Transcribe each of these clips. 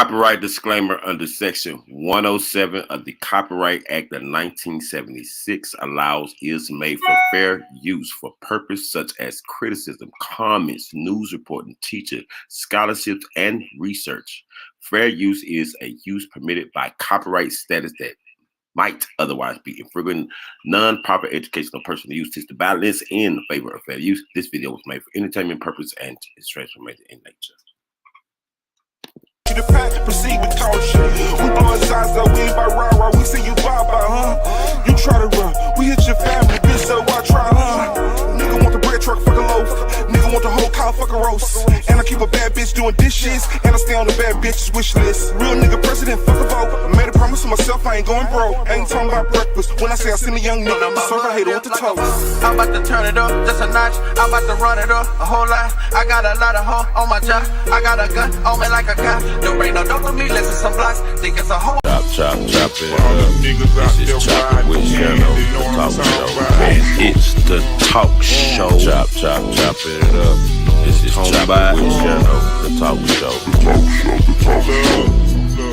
Copyright disclaimer under Section 107 of the Copyright Act of 1976 allows is made for fair use for purpose such as criticism, comments, news reporting, teaching, scholarships, and research. Fair use is a use permitted by copyright status that might otherwise be infringing non-proper educational personal use to balance in favor of fair use. This video was made for entertainment purpose and is transformative in nature. The pack, proceed with caution. We blowing sides up, we ain't by rah-rah. We see you bye-bye, huh? You try to run, we hit your family, bitch, so I try, huh? Nigga want the bread truck, fuck a loaf. Nigga want the whole cow, fuck a roast. And I keep a bad bitch doing dishes, and I stay on the bad bitch's wish list. Real nigga president, fuck a vote. I made a promise to myself, I ain't going broke. I ain't talking about breakfast. When I say I send a young nigga, I'm serve a hater with the toast. I'm about to turn it up, just a notch. I'm about to run it up, a whole lot. I got a lot of hoe on my job. I got a gun on me like a cop. Don't bring no dope to me, listen some blocks. Think it's a whole. Chop it up. This is Chop It with Shadow, the talk show. And it's the talk show. Chop it up. This is Chop It with Shadow, the talk show.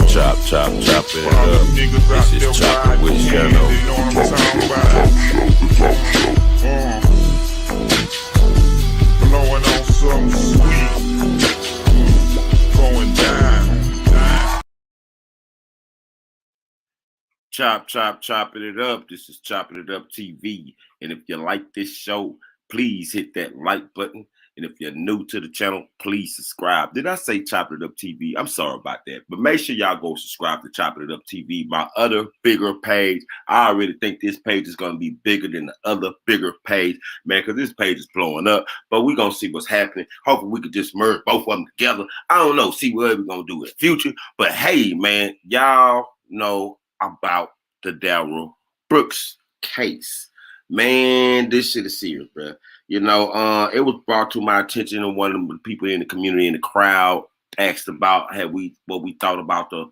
Chop it up. This is Chop It with Shadow, the talk show. Blowing on something sweet. Going down. Chopping it up. This is Chopping It Up TV. And if you like this show, please hit that like button. And if you're new to the channel, please subscribe. Did I say Chopping It Up TV? I'm sorry about that. But make sure y'all go subscribe to Chopping It Up TV, my other bigger page. I already think this page is going to be bigger than the other bigger page, man, because this page is blowing up. But we're going to see what's happening. Hopefully we could just merge both of them together. I don't know. See what we're going to do in the future. But hey, man, y'all know about the Darrell Brooks case. Man, this shit is serious, bro. You know, it was brought to my attention, and one of the people in the community, in the crowd, asked about what we thought about the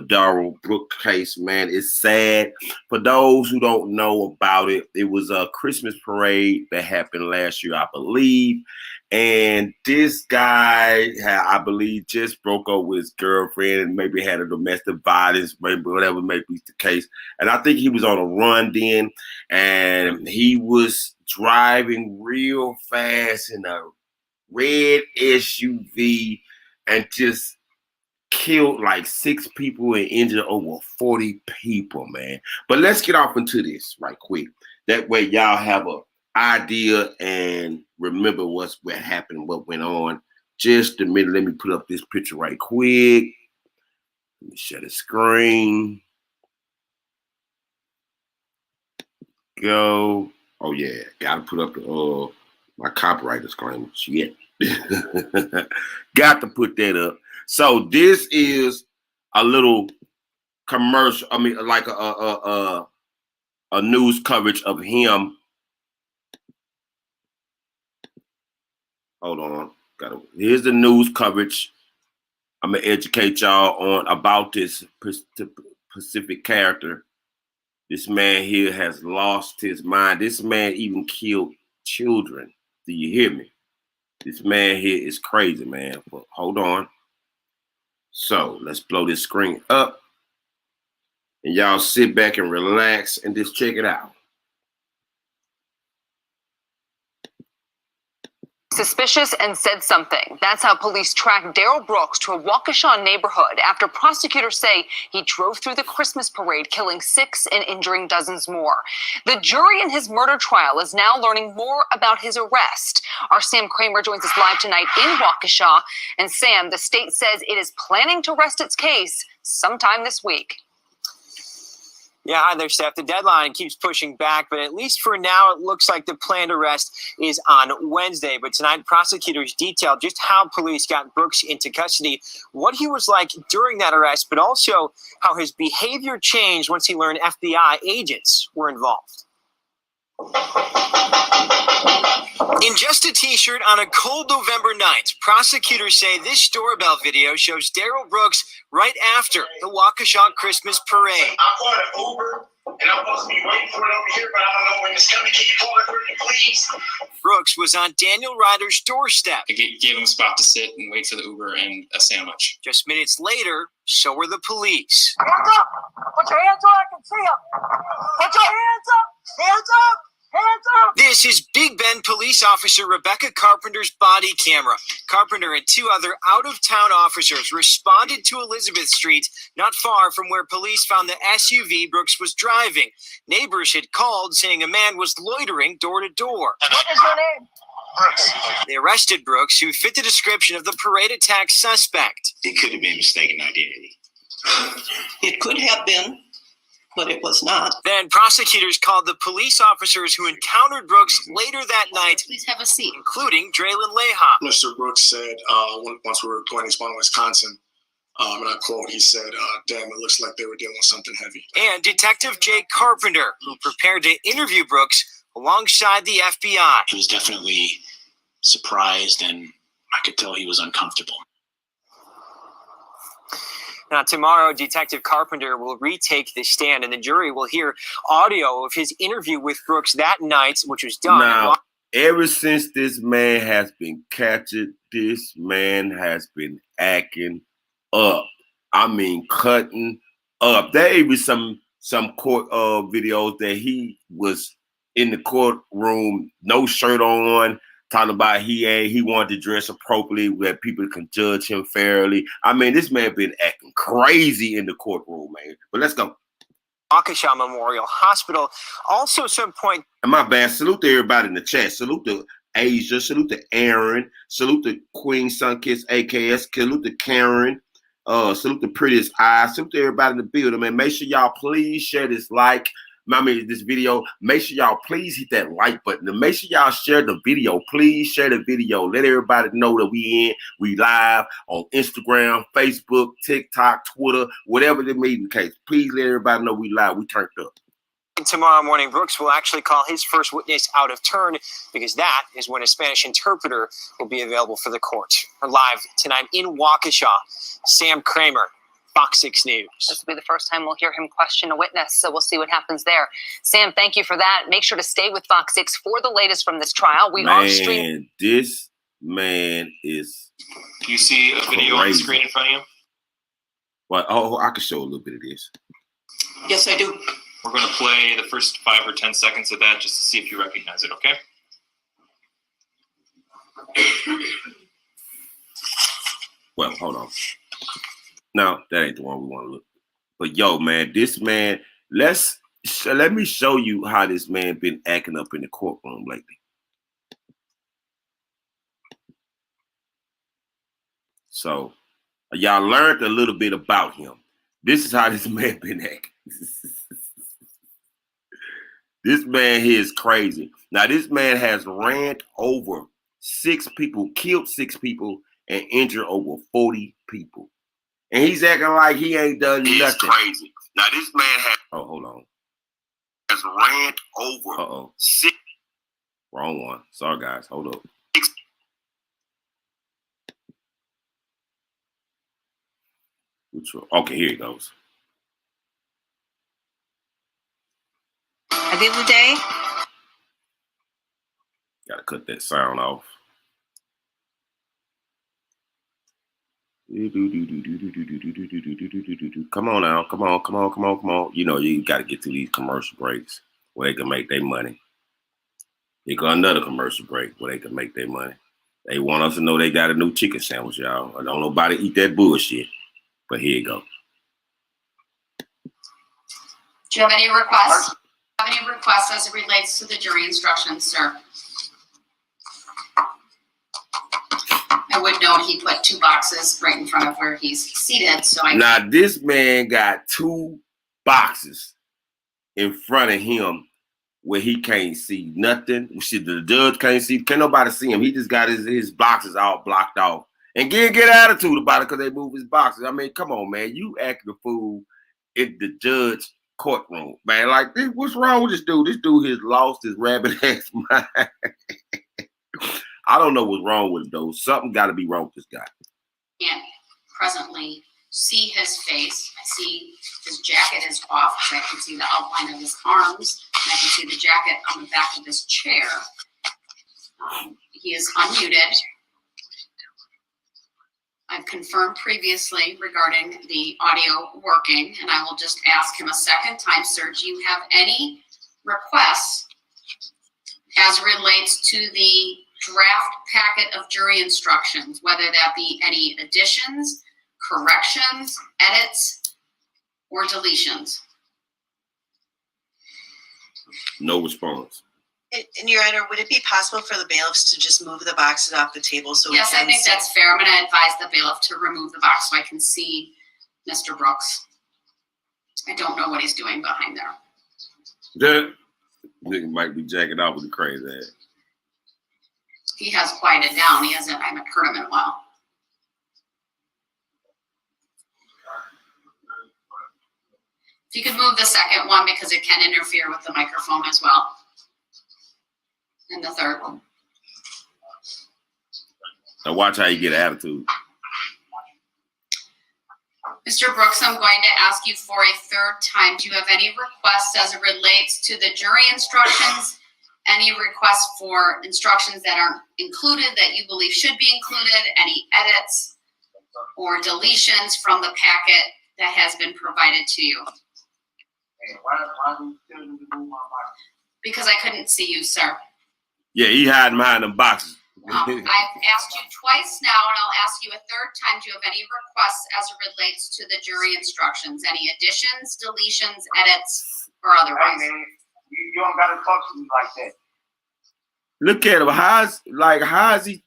Darrell Brooks case. Man, it's sad. For those who don't know about it, it was a Christmas parade that happened last year, I believe. And this guy I believe, just broke up with his girlfriend and maybe had a domestic violence, maybe whatever may be the case. And I think he was on a run then, and he was driving real fast in a red SUV and just killed like 6 people and injured over 40 people, man. But let's get off into this right quick. That way y'all have a idea and remember what happened, what went on. Just a minute, let me put up this picture right quick. Let me share the screen. Go. Oh yeah, gotta put up the my copyright disclaimer. Shit. Got to put that up. So this is a little commercial. I mean, like a news coverage of him. Hold on. Here's the news coverage. I'm gonna educate y'all about this specific character. This man here has lost his mind. This man even killed children. Do you hear me? This man here is crazy, man. But hold on. So let's blow this screen up. And y'all sit back and relax and just check it out. Suspicious and said something. That's how police tracked Darrell Brooks to a Waukesha neighborhood after prosecutors say he drove through the Christmas parade, killing 6 and injuring dozens more. The jury in his murder trial is now learning more about his arrest. Our Sam Kramer joins us live tonight in Waukesha. And Sam, the state says it is planning to rest its case sometime this week. Yeah, hi there, Steph. The deadline keeps pushing back, but at least for now, it looks like the planned arrest is on Wednesday. But tonight, prosecutors detailed just how police got Brooks into custody, what he was like during that arrest, but also how his behavior changed once he learned FBI agents were involved. In just a t-shirt on a cold November night, prosecutors say this doorbell video shows Darrell Brooks right after the Waukesha Christmas parade. I called an Uber And I'm supposed to be waiting for it over here, but I don't know when it's coming. Can you pull it for me, please? Brooks was on Daniel Ryder's doorstep. I gave him a spot to sit and wait for the Uber and a sandwich. Just minutes later, so were the police. Hands up! Put your hands up, I can see them! Put your hands up! Hands up! Hands up! This is Big Bend police officer Rebecca Carpenter's body camera. Carpenter and two other out-of-town officers responded to Elizabeth Street, not far from where police found the SUV Brooks was driving. Neighbors had called saying a man was loitering door to door. What is your name? Brooks. They arrested Brooks, who fit the description of the parade attack suspect. It could have been mistaken identity. It could have been, but it was not. Then prosecutors called the police officers who encountered Brooks later that night, Please have a seat. including Draylen Leha. Mr. Brooks said once we were going eastbound Wisconsin, and I quote, he said, damn, it looks like they were dealing with something heavy. And Detective Jay Carpenter, who prepared to interview Brooks alongside the FBI. He was definitely surprised, and I could tell he was uncomfortable. Now, tomorrow, Detective Carpenter will retake the stand, and the jury will hear audio of his interview with Brooks that night, which was done. Now, ever since this man has been captured, this man has been acting up. I mean, cutting up. There was some court videos that he was in the courtroom, no shirt on, talking about he wanted to dress appropriately where people can judge him fairly. I mean, this man been acting crazy in the courtroom, man. But let's go. Waukesha Memorial Hospital. Also, some point. And my bad. Salute to everybody in the chat. Salute to Asia. Salute to Aaron. Salute to Queen Sunkiss AKS. Salute to Karen. Salute to Prettiest Eyes. Salute to everybody in the building, man. Make sure y'all please share this this video. Make sure y'all please hit that like button. And make sure y'all share the video. Please share the video. Let everybody know that we live on Instagram, Facebook, TikTok, Twitter, whatever the meeting case. Please let everybody know we live. We turned up. Tomorrow morning, Brooks will actually call his first witness out of turn, because that is when a Spanish interpreter will be available for the court. Live tonight in Waukesha, Sam Kramer, Fox 6 News. This will be the first time we'll hear him question a witness, so we'll see what happens there. Sam, thank you for that. Make sure to stay with Fox 6 for the latest from this trial. We are streaming. This man is. Do you see a video on the screen in front of you? Well, I can show a little bit of this. Yes, I do. We're going to play the first 5 or 10 seconds of that just to see if you recognize it, okay? Well, hold on. No, that ain't the one we want to look. But yo, man, this man, let me show you how this man been acting up in the courtroom lately. So y'all learned a little bit about him. This is how this man been acting. This man here is crazy. Now, this man has ran over 6 people, killed 6 people, and injured over 40 people. And he's acting like he ain't done nothing. It's crazy. Now, this man has... Oh, hold on. Has ran over 6... Wrong one. Sorry, guys. Hold up. Which one? Okay, here it goes. At the end of the day, Gotta cut that sound off. Come on now. Come on. You know, you got to get to these commercial breaks where they can make their money. They got another commercial break where they can make their money. They want us to know they got a new chicken sandwich, y'all. I don't nobody eat that bullshit. But here you go. Do you have any requests? Have any requests as it relates to the jury instructions, sir? I would note he put 2 boxes right in front of where he's seated. So now this man got 2 boxes in front of him where he can't see nothing. The judge can't see. Can't nobody see him. He just got his boxes all blocked off. And get attitude about it because they move his boxes. I mean, come on, man. You acting a fool in the judge courtroom, man. Like, what's wrong with this dude? This dude has lost his rabbit ass mind. I don't know what's wrong with him, though. Something got to be wrong with this guy. Can't presently see his face. I see His jacket is off, so I can see the outline of his arms, and I can see the jacket on the back of his chair. He is unmuted. I've confirmed previously regarding the audio working, and I will just ask him a second time, sir, do you have any requests as relates to the draft packet of jury instructions, whether that be any additions, corrections, edits, or deletions? No response. And Your Honor, would it be possible for the bailiffs to just move the boxes off the table so yes, we can I think that's fair. I'm going to advise the bailiff to remove the box so I can see Mr. Brooks. I don't know what he's doing behind there. That nigga might be jacking off with the crazy ass. He has quieted down. I haven't heard him in a while. If you could move the second one because it can interfere with the microphone as well. And the third one. Now watch how you get attitude. Mr. Brooks, I'm going to ask you for a third time. Do you have any requests as it relates to the jury instructions? Any requests for instructions that aren't included that you believe should be included? Any edits or deletions from the packet that has been provided to you? Because I couldn't see you, sir. Yeah, he hiding behind them boxes. I've asked you twice now, and I'll ask you a third time. Do you have any requests as it relates to the jury instructions? Any additions, deletions, edits, or otherwise? Hey, man, you don't gotta talk to me like that. Look at him. How's he?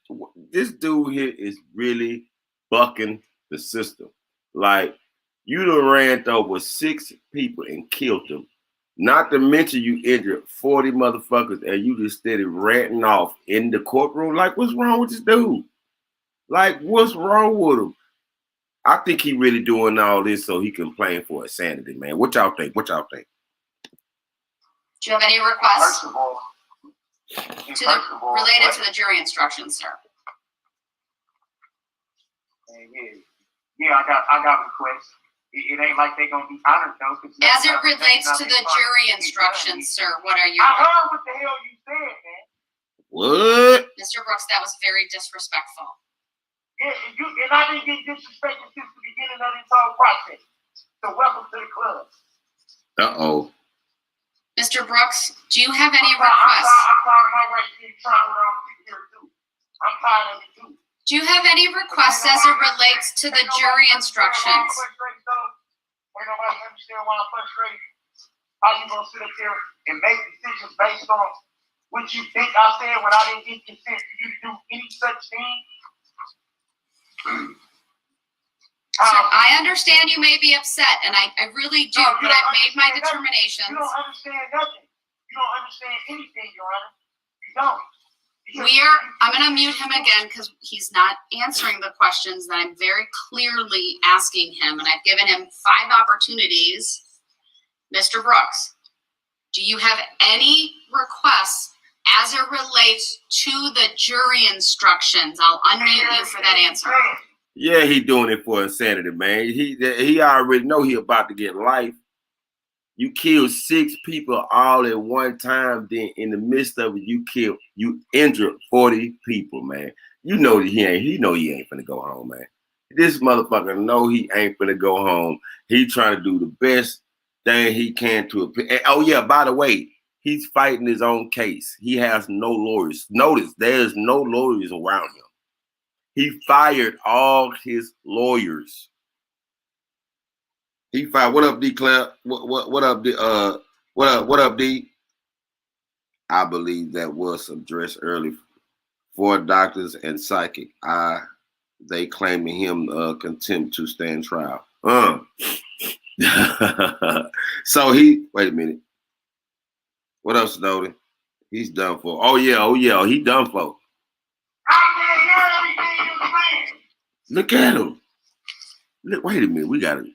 This dude here is really bucking the system. Like, you done ran over 6 people and killed them. Not to mention you injured 40 motherfuckers and you just steady ranting off in the courtroom. Like, what's wrong with this dude? Like, what's wrong with him? I think he really doing all this so he can plan for insanity, man. What y'all think? Do you have any requests? First of all, related to the jury instructions, sir? Yeah, I got requests. It ain't like they gonna be honored though. As it relates to the jury instructions, sir, what are your? I heard what the hell you said, man. What? Mr. Brooks, that was very disrespectful. Yeah, and I didn't get disrespected since the beginning of this whole process. So welcome to the club. Uh-oh. Mr. Brooks, do you have any requests? I'm tired of my right being trying around here too. I'm tired of it too. Do you have any requests as it relates to the jury instructions? Ain't nobody understand why I'm frustrated. How you gonna sit up here and make decisions based on what you think I said when I didn't get consent for you to do any such thing? Sir, I understand you may be upset, and I really do, but I've made my determinations. You don't understand nothing. You don't understand anything, Your Honor. You don't. I'm going to mute him again because he's not answering the questions that I'm very clearly asking him, and I've given him 5 opportunities. Mr. Brooks, do you have any requests as it relates to the jury instructions? I'll unmute you for that answer. Yeah, he doing it for insanity, man. He already know he about to get life. You killed 6 people all at one time. Then in the midst of it, you injured 40 people, man. You know that he ain't finna go home, man. This motherfucker know he ain't finna go home. He trying to do the best thing he can to appeal. And, oh yeah, by the way, he's fighting his own case. He has no lawyers. Notice there's no lawyers around him. He fired all his lawyers. He fired. What up, D. Claire? What up, D? What up, D? I believe that was addressed early. 4 doctors and psychic. They claiming him contempt to stand trial. So wait a minute. What else, Snowden? He's done for. Oh yeah, he done for. Look at him. Look, wait a minute. We got it.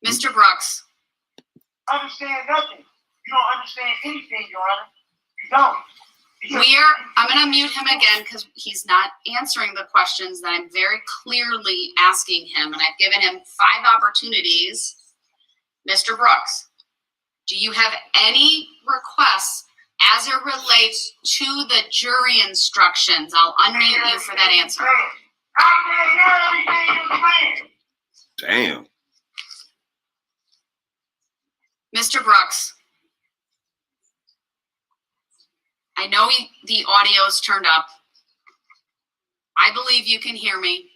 Mr. Brooks. Understand nothing. You don't understand anything, Your Honor. You don't. I'm going to mute him again because he's not answering the questions that I'm very clearly asking him, and I've given him 5 opportunities. Mr. Brooks, do you have any requests as it relates to the jury instructions? I'll unmute you for that answer. I can't hear everything you're saying. Damn. Mr. Brooks, I know the audio is turned up. I believe you can hear me.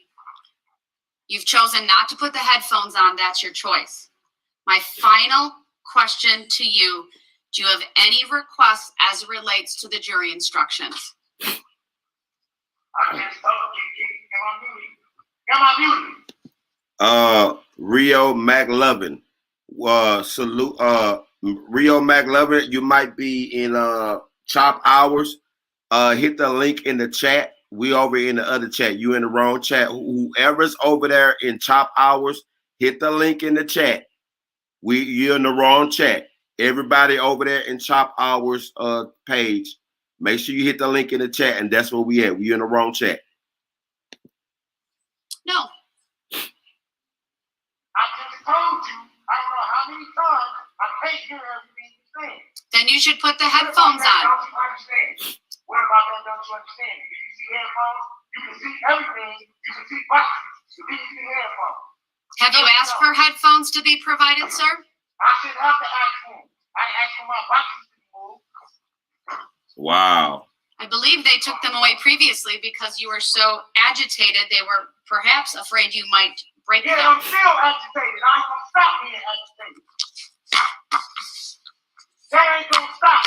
You've chosen not to put the headphones on. That's your choice. My final question to you, do you have any requests as it relates to the jury instructions? I just told you, get my music. Rio McLovin. Salute. Rio McLovin, you might be in chop hours. Hit the link in the chat. We over in the other chat. You in the wrong chat. Whoever's over there in chop hours, hit the link in the chat. You're in the wrong chat. Everybody over there in chop hours page, make sure you hit the link in the chat, and that's where we at. We in the wrong chat. No. I just told you, I don't know how many times, I can't hear everything you're saying. Then you should put the headphones on. Don't you understand? What about that? Don't you understand? If you see headphones, you can see everything. You can see boxes. If you see headphones. Have you asked for headphones to be provided, sir? I shouldn't have to ask for them. I asked for my boxes to be moved. Wow. I believe they took them away previously because you were so agitated. They were perhaps afraid you might break them. I'm still agitated. I ain't gonna stop being agitated. That ain't gonna stop.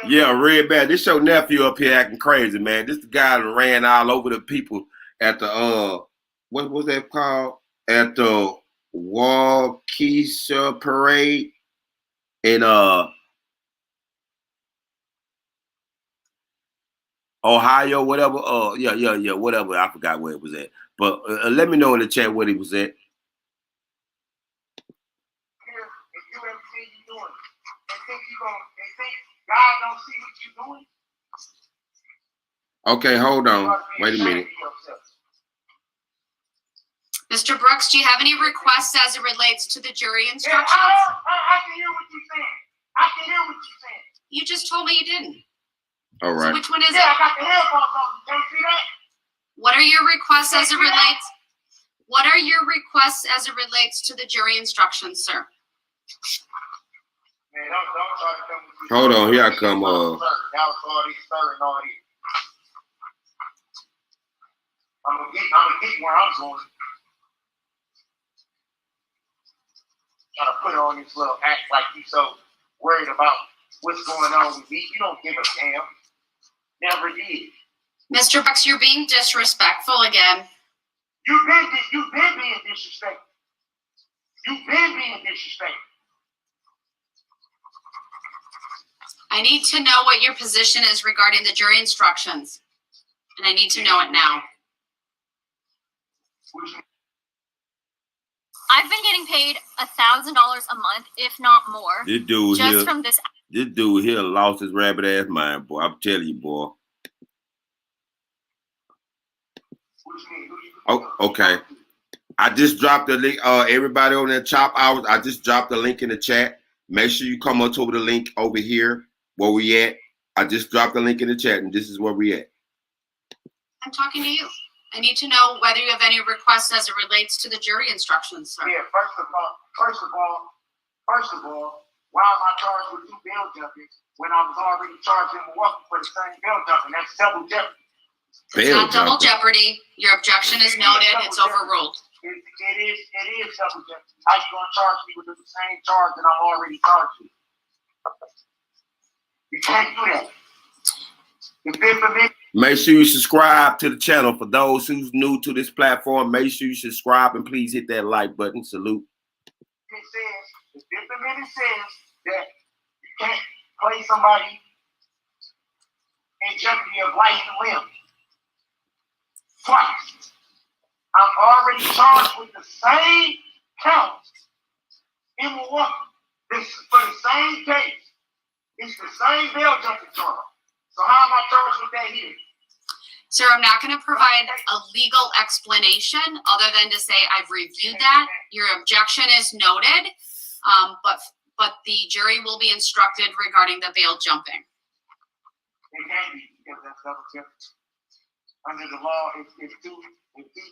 Yeah, Red Bad. This your nephew up here acting crazy, man. This the guy that ran all over the people at the what was that called? At the Waukesha parade in Ohio, whatever. Yeah, whatever. I forgot where it was at. But let me know in the chat what he was at. God don't see what you're doing. Okay, hold on. Wait a minute. Mr. Brooks, do you have any requests as it relates to the jury instructions? Yeah, I can hear what you're saying. I can hear what you're saying. You just told me you didn't. All right. So which one is Yeah, it? I got the headphones on. You can't see that? What are your requests as it relates? What are your requests as it relates to the jury instructions, sir? Man, don't try to come with me. Hold on, here I come. That was all this stirring all this. I'm gonna get where I'm going. Trying to put on this little act like you so worried about what's going on with me. You don't give a damn. Never did. Mr. Brooks, you're being disrespectful again. You've been being disrespectful. You've been being disrespectful. I need to know what your position is regarding the jury instructions. And I need to know it now. I've been getting paid $1,000 a month, if not more. This dude just here, from this. This dude here lost his rabbit ass mind, boy. I'm telling you, boy. Oh, okay. I just dropped the link. Everybody on that chop hours, I just dropped the link in the chat. Make sure you come up to the link over here where we at. I just dropped the link in the chat, and this is where we at. I'm talking to you. I need to know whether you have any requests as it relates to the jury instructions, sir. Yeah, first of all, why am I charged with 2 bail jumpings when I was already charged in Milwaukee for the same bail jumping? That's double jeopardy. It's not double jeopardy. Your objection is noted. It's overruled. It is double jeopardy. How you gonna charge me with the same charge that I'm already charged with? You can't do that. Make sure you subscribe to the channel. For those who's new to this platform, make sure you subscribe and please hit that like button. Salute. The Fifth Amendment says that you can't place somebody in jeopardy of life and limb. Twice. I'm already charged with the same count in Milwaukee. This for the same case. It's the same bail jumping charge. So how am I charged with that here? Sir, I'm not going to provide a legal explanation other than to say I've reviewed that. Your objection is noted, but the jury will be instructed regarding the bail jumping. It can't be because that's double jeopardy. Under the law, if two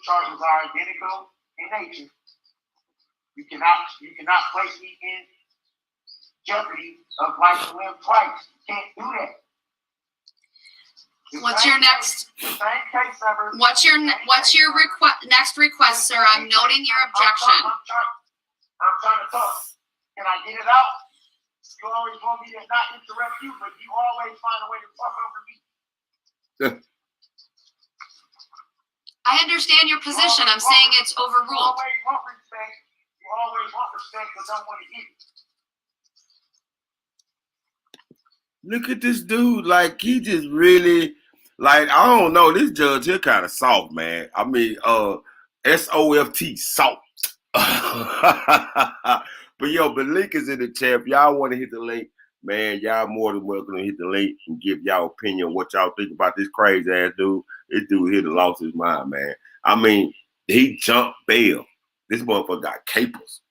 charges are identical in nature, you cannot place me in jeopardy of life and limb twice. You can't do that. What's your next? The same case number. What's your next request, sir? I'm noting your objection. I'm trying to talk. Can I get it out? You always want me to not interrupt you, but you always find a way to talk over me. I understand your position. I'm saying it's overruled. You always want respect, but don't want to give it. Look at this dude. Like, he just really, like, I don't know. This judge here kind of soft, man. I mean, SOFT, soft. But the link is in the chat. If y'all want to hit the link, man, y'all more than welcome to hit the link and give y'all opinion on what y'all think about this crazy ass dude. This dude here done lost his mind, man. I mean, he jumped bail. This motherfucker got capers.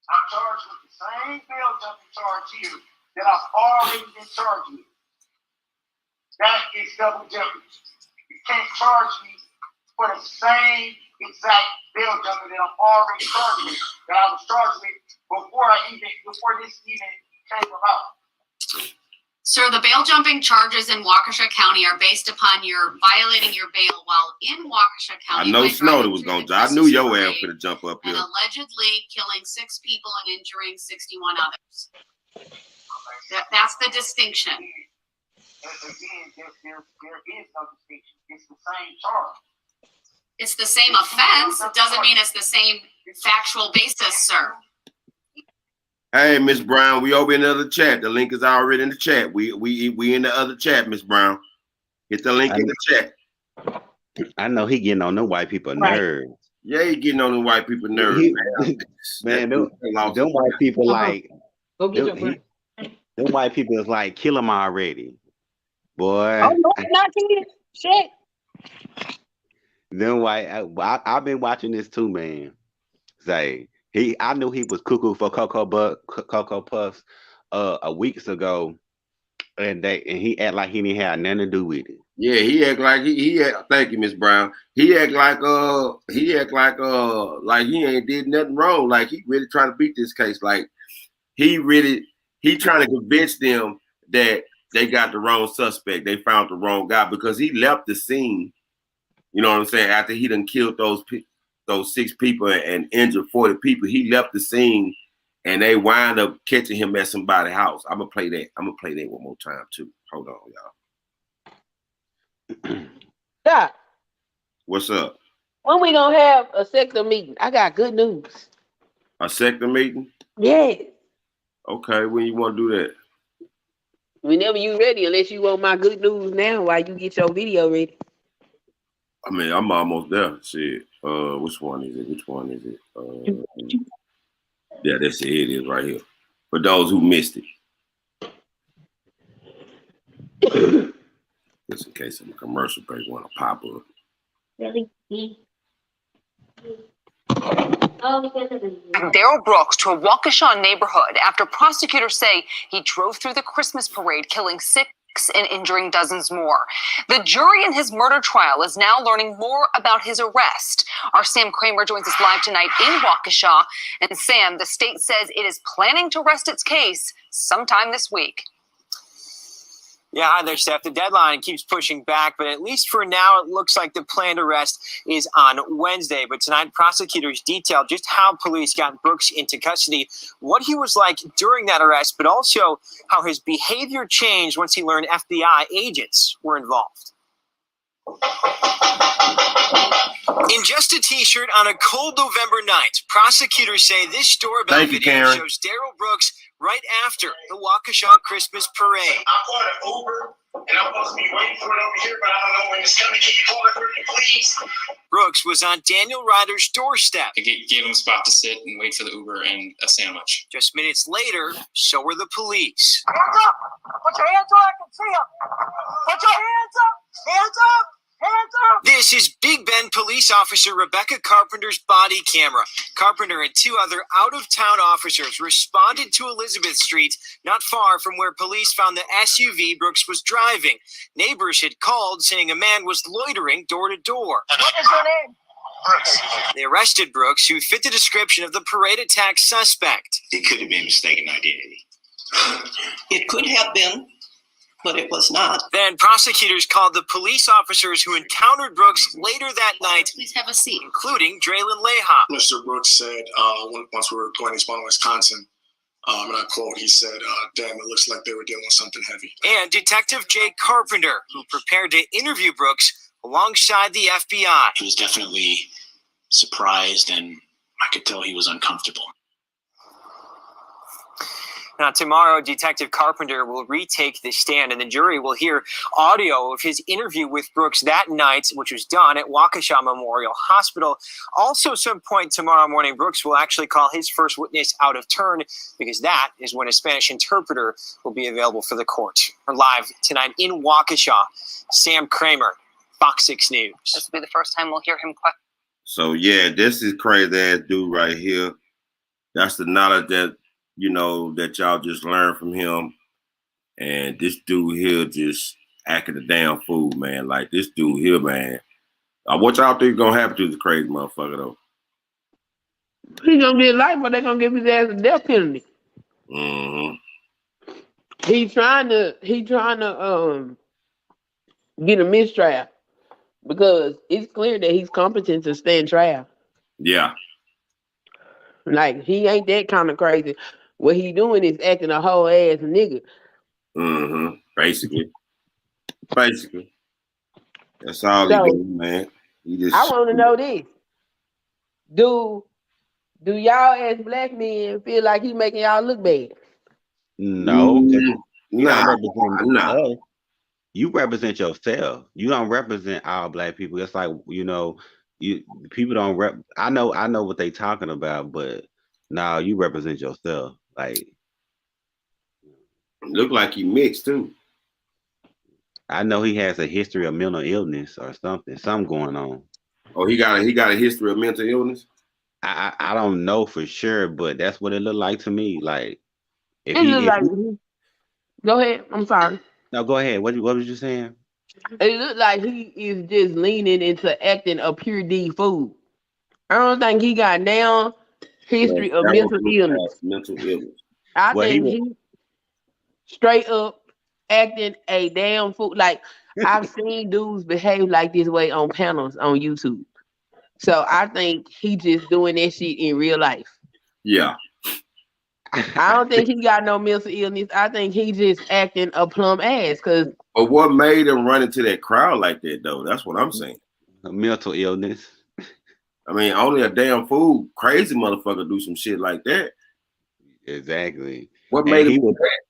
I'm charged with the same bail jumping charge here that I've already been charged with. That is double jeopardy. You can't charge me for the same exact bail jumping that I'm already charged with, that I was charged with before this even came about. Sir, the bail jumping charges in Waukesha County are based upon your violating your bail while in Waukesha County. I know Snowden was going to jump. I knew your ass was going to jump up here. And allegedly killing 6 people and injuring 61 others. That's the distinction. Again, there is no distinction. It's the same charge. It's the same offense. It doesn't mean it's the same factual basis, sir. Hey, Miss Brown, we over in the other chat. The link is already in the chat. We in the other chat, Miss Brown. Hit the link in the chat. I know he getting on them white people nerves. Yeah, he getting on them white people nerves, man. Them white people like them white people is like kill him already, boy. Oh no, not kidding. Shit. Them white. I've been watching this too, man. Say. I knew he was cuckoo for Cocoa Puffs weeks ago, and he act like he didn't have nothing to do with it. Yeah, he act like he thank you, Miss Brown. He act like he ain't did nothing wrong. Like he really trying to beat this case. Like he trying to convince them that they got the wrong suspect. They found the wrong guy because he left the scene. You know what I'm saying? After he done killed those 6 people and injured 40 people, he left the scene and they wind up catching him at somebody's house. I'm gonna play that one more time too. Hold on, y'all. Doc, what's up? When we gonna have a sector meeting? I got good news. A sector meeting? Yes. Okay, when you want to do that? Whenever you ready, unless you want my good news now while you get your video ready. I mean, I'm almost there. Shit. Which one is it? Yeah, that's it. It is right here. For those who missed it. Just in case some commercial break want to pop up. Really? Darrell Brooks to a Waukesha neighborhood after prosecutors say he drove through the Christmas parade, killing 6 and injuring dozens more. The jury in his murder trial is now learning more about his arrest. Our Sam Kramer joins us live tonight in Waukesha. And Sam, the state says it is planning to rest its case sometime this week. Yeah, hi there, Steph. The deadline keeps pushing back, but at least for now, it looks like the planned arrest is on Wednesday. But tonight, prosecutors detailed just how police got Brooks into custody, what he was like during that arrest, but also how his behavior changed once he learned FBI agents were involved. In just a t-shirt on a cold November night, prosecutors say this doorbell video shows Darrell Brooks right after the Waukesha Christmas parade. I called an Uber And I'm supposed to be waiting for it over here, but I don't know when it's coming. Can you pull it for me, please? Brooks was on Daniel Ryder's doorstep. I gave him a spot to sit and wait for the Uber and a sandwich. Just minutes later, so were the police. Hands up! Put your hands up! I can see them! Put your hands up! Hands up! Hands up! This is Big Bend police officer Rebecca Carpenter's body camera. Carpenter and two other out-of-town officers responded to Elizabeth Street, not far from where police found the SUV Brooks was driving. Neighbors had called saying a man was loitering door to door. What is your name? Brooks. They arrested Brooks, who fit the description of the parade attack suspect. It could have been mistaken identity. It could have been, but it was not. Then prosecutors called the police officers who encountered Brooks later that night, Please have a seat. including Draylen Leha. Mr. Brooks said once we were going to Spalding, Wisconsin, and I quote, he said, damn, it looks like they were dealing with something heavy. And Detective Jay Carpenter, who prepared to interview Brooks alongside the FBI. He was definitely surprised, and I could tell he was uncomfortable. Now, tomorrow, Detective Carpenter will retake the stand, and the jury will hear audio of his interview with Brooks that night, which was done at Waukesha Memorial Hospital. Also, some point tomorrow morning, Brooks will actually call his first witness out of turn, because that is when a Spanish interpreter will be available for the court. We're live tonight in Waukesha. Sam Kramer, Fox 6 News. This will be the first time we'll hear him question. So yeah, this is crazy ass dude right here. That's the knowledge that that y'all just learned from him. And this dude here just acting a damn fool, man. Like this dude here, man. What y'all think is gonna happen to this crazy motherfucker though? He's gonna get life, but they're gonna give his ass a death penalty. Mm-hmm. He's trying to get a mistrial because it's clear that he's competent to stand trial. Yeah. Like he ain't that kind of crazy. What he doing is acting a whole ass nigga. Mm-hmm. Basically. That's all he doing, man. I want to know this. Do y'all as black men feel like he making y'all look bad? No. Nah. You represent yourself. You don't represent all black people. It's like, people don't I know what they talking about, but no, you represent yourself. Like, look like he mixed too. I know he has a history of mental illness or something going on. Oh, he got a history of mental illness? I don't know for sure, but that's what it looked like to me. Like, go ahead. I'm sorry. No, go ahead. What was you saying? It looked like he is just leaning into acting a pure D fool. I don't think he got down history of mental illness. I think he straight up acting a damn fool. Like I've seen dudes behave like this way on panels on YouTube. So I think he just doing that shit in real life. Yeah. I don't think he got no mental illness. I think he just acting a plumb ass. But what made him run into that crowd like that, though? That's what I'm saying. A mental illness. I mean, only a damn fool, crazy motherfucker do some shit like that. Exactly. What made him do that?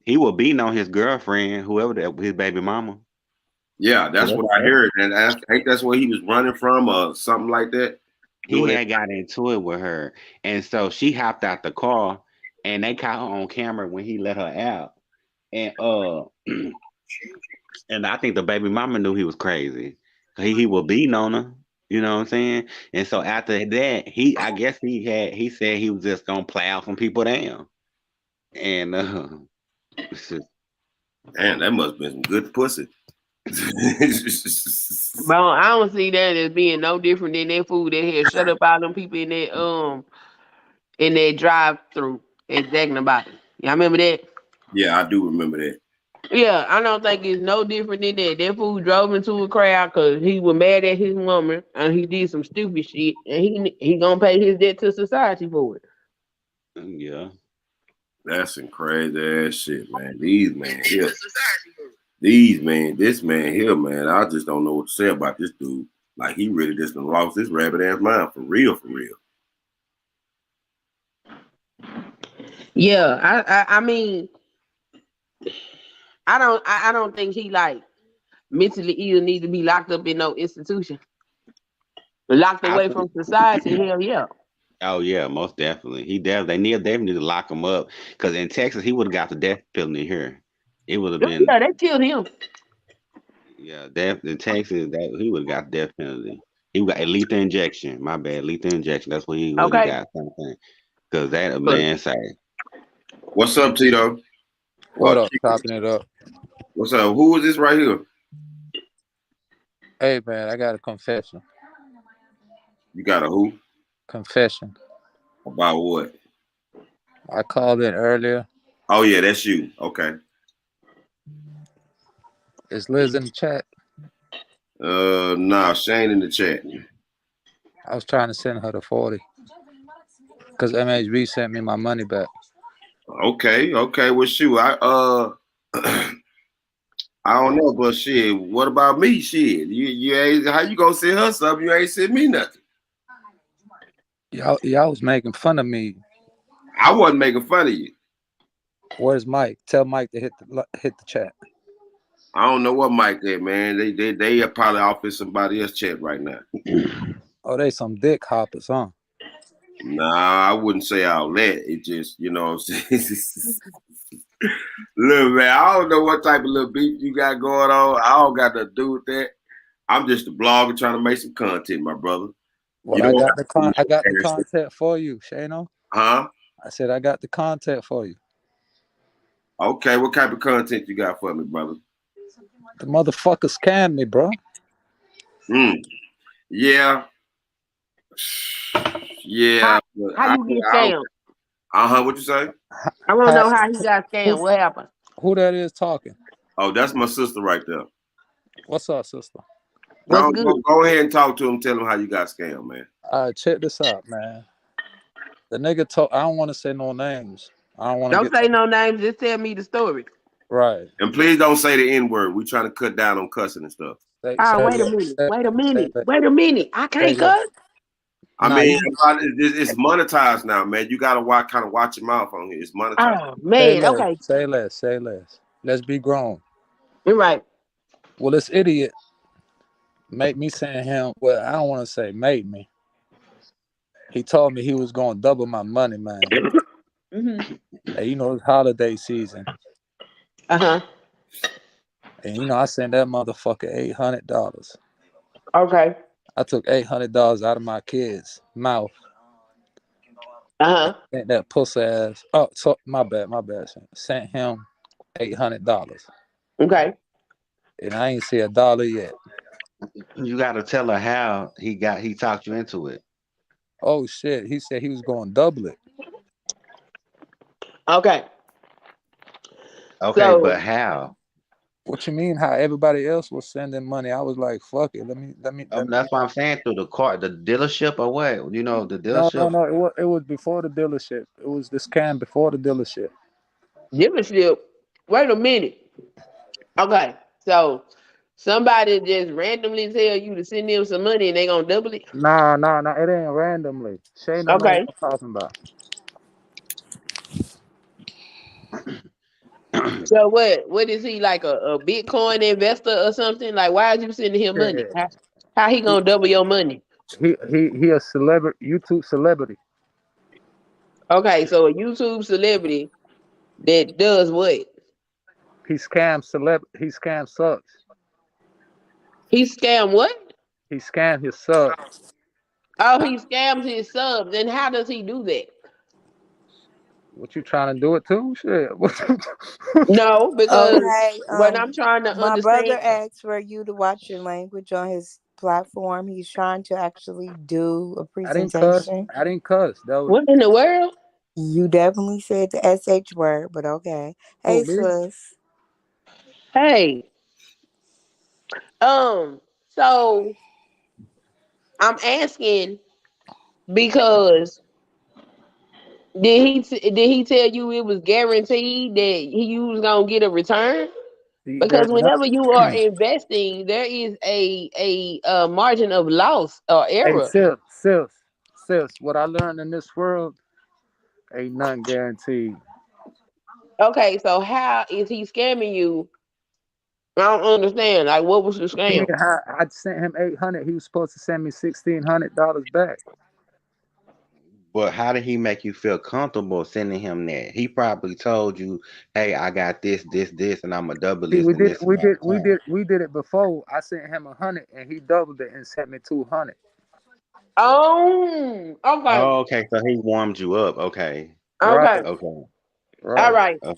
He was beating on his girlfriend, his baby mama. Yeah, that's what I heard. And I think that's where he was running from or something like that. He had got into it with her. And so she hopped out the car and they caught her on camera when he let her out. And and I think the baby mama knew he was crazy. He was beating on her. You know what I'm saying? And so after that, he said he was just gonna plow some people down. And damn, that must have been some good pussy. Bro, I don't see that as being no different than that fool that had shut up all them people in that drive-through at Jack in the Box. Y'all remember that? Yeah, I do remember that. Yeah, I don't think it's no different than that. That fool drove into a crowd because he was mad at his woman and he did some stupid shit and he gonna pay his debt to society for it. Yeah. That's some crazy ass shit, man. This man here, man, I just don't know what to say about this dude. Like, he really just done lost his rabbit ass mind for real. Yeah, I mean, I don't think he like mentally ill need to be locked up in no institution. Locked away from society, hell yeah. Oh yeah, most definitely. They definitely need to lock him up because in Texas he would have got the death penalty here. It would have been Yeah, they killed him. yeah, in Texas that he would have got the death penalty. He got a lethal injection. My bad, lethal injection. That's what he would have got something. Because that man say, "What's up, Tito? What up? Chopping it up. What's up? Who is this right here? Hey man, I got a confession. You got a who? Confession. About what? I called in earlier. Oh yeah, that's you. Okay. Is Liz in the chat? Nah, Shane in the chat. I was trying to send her the 40 because MHB sent me my money back. Okay. Well, shoot, I don't know, but shit. What about me? Shit, you ain't. How you gonna send her something? You ain't send me nothing. Y'all was making fun of me. I wasn't making fun of you. Where's Mike? Tell Mike to hit the chat. I don't know what Mike did, man. They are probably off in somebody else's chat right now. Oh, they some dick hoppers, huh? Nah, I wouldn't say all that. It just, you know what I'm saying? Look, man, I don't know what type of little beef you got going on. I don't got nothing to do with that. I'm just a blogger trying to make some content, my brother. Well, I got the content for you, Shano. Huh? I said I got the content for you. Okay, what type of content you got for me, brother? The motherfucker scammed me, bro. Yeah. Yeah. How you get scammed? What you say? I want to know how he got scammed. What happened? Who that is talking? Oh, that's my sister right there. What's up, sister? Go ahead and talk to him. Tell him how you got scammed, man. All right, check this out, man. The nigga told. I don't want to say no names. I don't want to. Don't say no names. Just tell me the story. Right. And please don't say the N-word. We trying to cut down on cussing and stuff. Wait a minute. I can't cuss. I mean, it's monetized now, man. You gotta watch your mouth on here. It's monetized. Oh man, okay. Say less. Let's be grown. You're right. Well, this idiot made me saying him. Well, I don't want to say made me. He told me he was going to double my money, man. Hey, you know, it's holiday season. And you know, I sent that motherfucker $800. Okay. I took $800 out of my kid's mouth. Sent that pussy ass. Oh, so my bad. Sent him $800. Okay. And I ain't see $1 yet. You got to tell her how he talked you into it. Oh shit! He said he was going to double it. Okay. Okay, so, but how? What you mean? How everybody else was sending money? I was like, "Fuck it, let me." That's what I'm saying. Through the dealership, or what? You know, the dealership. No. It was before the dealership. It was the scam before the dealership. Dealership. Wait a minute. Okay, so somebody just randomly tell you to send them some money and they gonna double it? Nah. It ain't randomly. Shane knows what I'm talking about. So what is he, like a Bitcoin investor or something? Like, why is you sending him money? How he gonna double your money? He a celebrity, YouTube celebrity. Okay, so a YouTube celebrity that does what? He scams subs. He scam what? He scammed his subs. Oh, he scams his subs. And how does he do that? What you trying to do it too? Shit. No, because what I'm trying to my understand. brother asked for you to watch your language on his platform. He's trying to actually do a presentation. I didn't cuss. What in the world? You definitely said the SH word, but okay. Hey, sis. Hey. So I'm asking because did he tell you it was guaranteed that he was gonna get a return? Because whenever you are investing, there is a margin of loss or error. Hey, sis, what I learned in this world ain't nothing guaranteed. Okay, so how is he scamming you I don't understand. Like, what was the I mean, scam? I sent him 800. He was supposed to send me $1,600 back. But how did he make you feel comfortable sending him that? He probably told you, "Hey, I got this, this, this, and I'm gonna double See, this and this amount of time." we did it before. I sent him 100, and he doubled it and sent me 200. Oh, okay. Oh, okay, so he warmed you up. Okay, Okay. Right, okay, All right. right.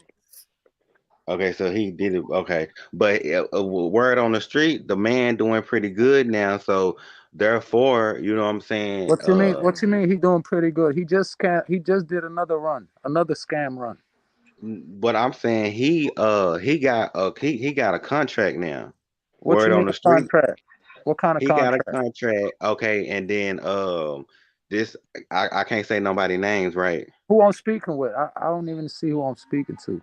okay. So he did it. Okay, but word on the street, the man doing pretty good now. So therefore, you know what I'm saying. What you mean? What you mean? He doing pretty good. He just can't. He just did another run, another scam run. But I'm saying he got a contract now. What Word you on mean the a street, contract? What kind of he got a contract? contract. Okay, and then this I can't say nobody names, right? Who I'm speaking with? I don't even see who I'm speaking to.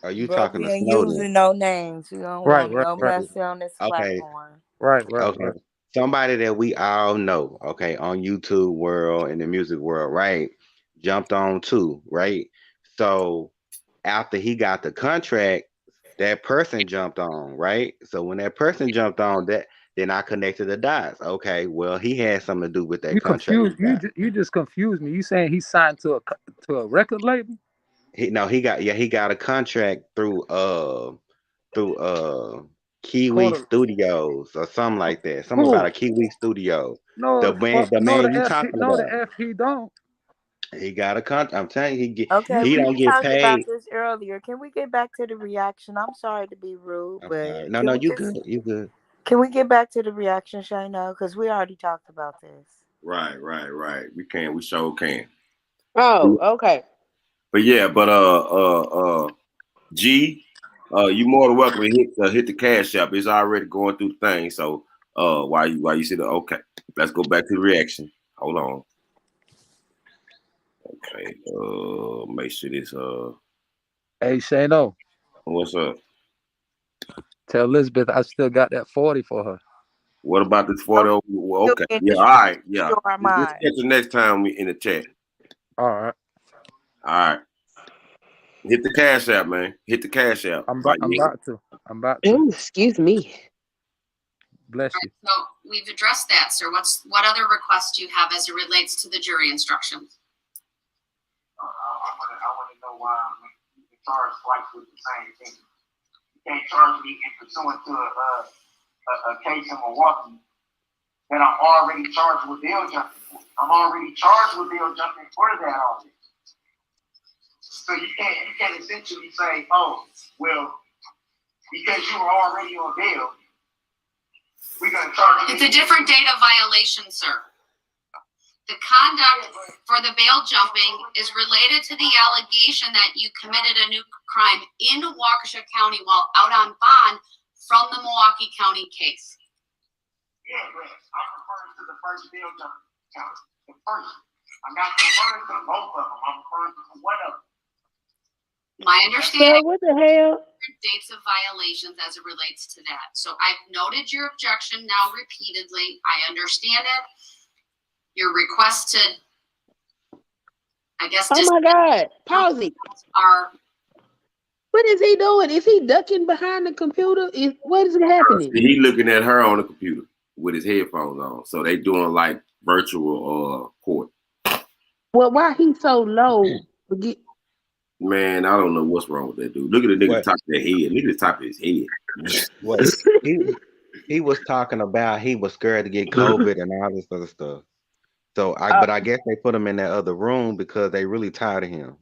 Are you Bro, talking we to ain't Snowden? using no names. We don't Right, want right, no right, messy on this Okay, platform. okay. right. Somebody that we all know, okay, on YouTube world and the music world, right? Jumped on too, right? So after he got the contract, that person jumped on, right? So when that person jumped on, that then I connected the dots. Okay, well, he had something to do with that You contract confused. he got. You just confused me. You saying he signed to a record label? He got a contract through Kiwi Called Studios or something like that. Something about who? a Kiwi Studio. No, The the man, fuck. the No, man the you F. talking No, the about. F. He don't. He got a contract. I'm telling you, Okay, he we don't get talked about paid. this earlier. Can we get back to the reaction? I'm sorry to be rude, I'm but sorry. No, can no, we you just good. You good. can we get back to the reaction, Shayna? Because we already talked about this. Right. We sure can. Oh, okay. But yeah, G, you more than welcome to hit the cash app. It's already going through the thing. So while you see the okay, let's go back to the reaction. Hold on. Okay. Make sure this Hey, Shano, what's up? tell Elizabeth I still got that 40 for her. What about this Oh, 40? Well, still okay. in Yeah, this all right. Yeah. your Let's mind. catch the next time we in the chat. All right. All right. Hit the cash app, man. Hit the cash app. I'm Right, about to. I'm about to. Oh, excuse me. Bless you. So we've addressed that, sir. What other requests do you have as it relates to the jury instructions? I want to know why you can charge twice with the same thing. You can't charge me in pursuant to a case in Milwaukee that I'm already charged with bail jumping for. I'm already charged with bail jumping for that already. So you can't essentially say, oh, well, because you were already on bail, we're gonna charge you. It's a different data violation, sir. The conduct for the bail jumping is related to the allegation that you committed a new crime in Waukesha County while out on bond from the Milwaukee County case. Yeah, but I'm referring to the first bail jumping count. The first. I'm not referring to both of them. I'm referring to one of them. My understanding, What the hell? dates of violations as it relates to that. So I've noted your objection now repeatedly. I understand it. Your request to, I guess, Oh my God. Pause it. Are What is he doing? Is he ducking behind the computer? What is happening? He looking at her on the computer with his headphones on. So they doing like virtual court. Well, why he so low? Man, I don't know what's wrong with that dude. Look at the nigga top of their head. Look at the top of his head. What he was talking about, he was scared to get COVID and all this other stuff. So but I guess they put him in that other room because they really tired of him.